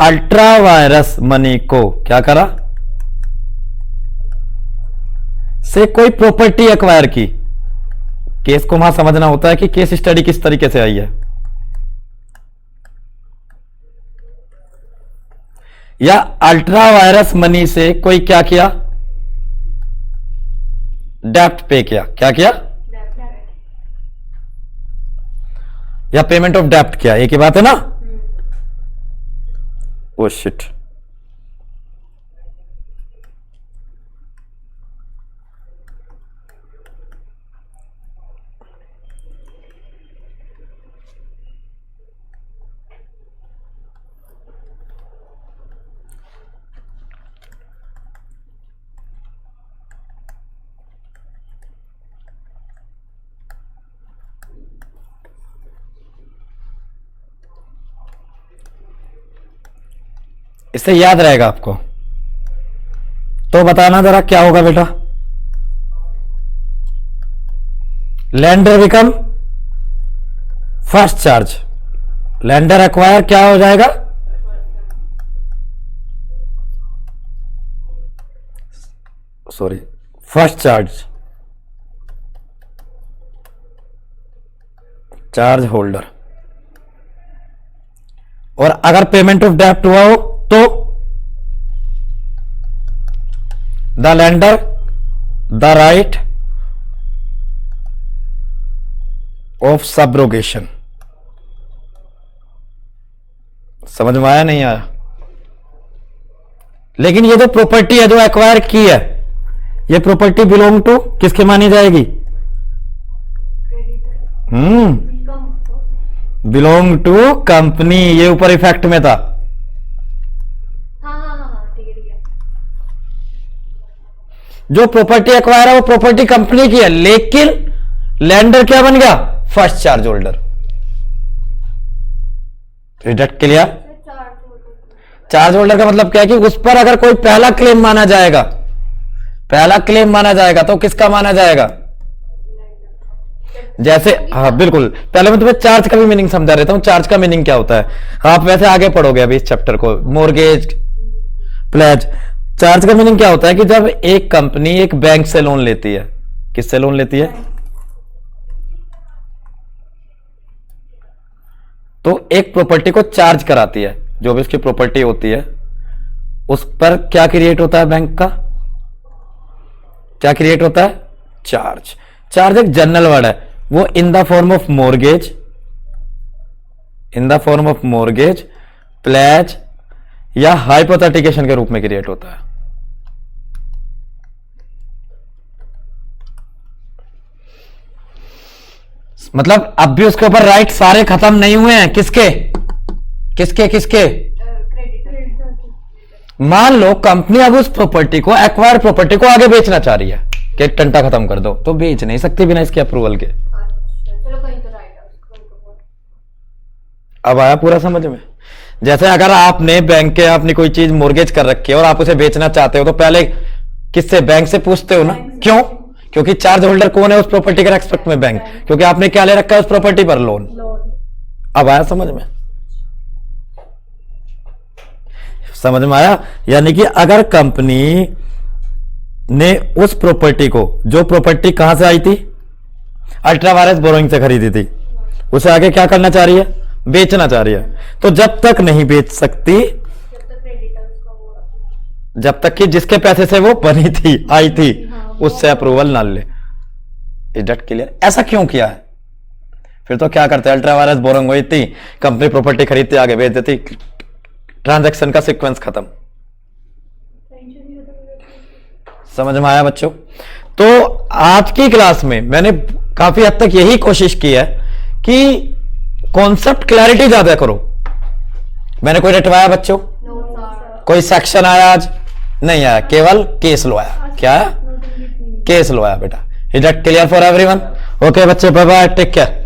अल्ट्रा वायरस मनी को क्या करा? से कोई प्रॉपर्टी एक्वायर की, केस को वहां समझना होता है कि केस स्टडी किस तरीके से आई है। या अल्ट्रा वायरस मनी से कोई क्या किया? डेप्ट पे किया। क्या किया? या पेमेंट ऑफ डेप्ट किया, एक ही बात है ना? ओ शिट, इससे याद रहेगा आपको। तो बताना जरा क्या होगा बेटा? Lender become first charge, lender acquire क्या हो जाएगा, sorry first charge, charge holder. और अगर पेमेंट ऑफ डेप्ट हुआ हो तो the lender the right of subrogation. समझ में आया नहीं आया? लेकिन ये जो प्रॉपर्टी है जो एक्वायर की है, ये प्रॉपर्टी बिलोंग टू किसके मानी जाएगी? Belong to company. ये ऊपर इफेक्ट में था। हाँ ठीक है। जो प्रॉपर्टी एक्वायर है वो प्रॉपर्टी कंपनी की है, लेकिन लैंडर क्या बन गया? First charge holder. Redact clear? Charge holder का मतलब क्या है कि उस पर अगर कोई पहला क्लेम माना जाएगा, पहला क्लेम माना जाएगा तो किसका माना जाएगा? जैसे हाँ बिल्कुल, पहले मैं तुम्हें चार्ज का भी मीनिंग समझा देता हूं। चार्ज का मीनिंग क्या होता है, आप वैसे आगे पढ़ोगे अभी इस चैप्टर को, मोर्गेज प्लेज। चार्ज का मीनिंग क्या होता है कि जब एक कंपनी एक बैंक से लोन लेती है, किससे लोन लेती है? तो एक प्रॉपर्टी को चार्ज कराती है, जो भी उसकी प्रॉपर्टी होती है उस पर क्या क्रिएट होता है? बैंक का क्या क्रिएट होता है? चार्ज। चार्ज एक जनरल वर्ड है, वो in the form of mortgage, in the form of mortgage, pledge या हाइपोथेटिकेशन के रूप में क्रिएट होता है। मतलब अब भी उसके ऊपर राइट सारे खत्म नहीं हुए हैं। किसके किसके किसके? मान लो कंपनी अब उस प्रॉपर्टी को, एक्वायर प्रॉपर्टी को आगे बेचना चाह रही है कि टंटा खत्म कर दो, तो बेच नहीं सकती बिना इसके अप्रूवल के। चलो कहीं तो राइट है। अब आया पूरा समझ में? जैसे अगर आपने बैंक के अपनी कोई चीज मोर्गेज कर रखी है और आप उसे बेचना चाहते हो तो पहले किससे? बैंक से पूछते हो ना। क्यों? क्योंकि चार्ज होल्डर कौन है उस प्रॉपर्टी के रेस्पेक्ट में? बैंक। क्योंकि आपने क्या ले रखा है उस प्रॉपर्टी पर? लोन। अब आया समझ में? समझ में आया? यानी कि अगर कंपनी ने उस प्रॉपर्टी को, जो प्रॉपर्टी कहां से आई थी? अल्ट्रा वायरस बोरोइंग से खरीदी थी, उसे आगे क्या करना चाह रही है? बेचना चाह रही है। तो जब तक नहीं बेच सकती, जब तक कि जिसके पैसे से वो बनी थी, आई थी, उससे अप्रूवल ना ले। Is that clear? ऐसा क्यों किया है? फिर तो क्या करते? अल्ट्रा वायरस बोरोइंग हुई थी, कंपनी प्रॉपर्टी खरीदती, आगे बेच देती, ट्रांजैक्शन का सीक्वेंस खत्म। समझ में आया बच्चों? तो आज की क्लास में मैंने काफी हद तक यही कोशिश की है कि कॉन्सेप्ट क्लैरिटी ज्यादा करो। मैंने कोई रटवाया बच्चों? कोई सेक्शन आया आज? नहीं आया, केवल केस लो आया। क्या आया? केस लो आया बेटा। Is that clear for everyone? Okay बच्चे, बाय बाय, टेक केयर।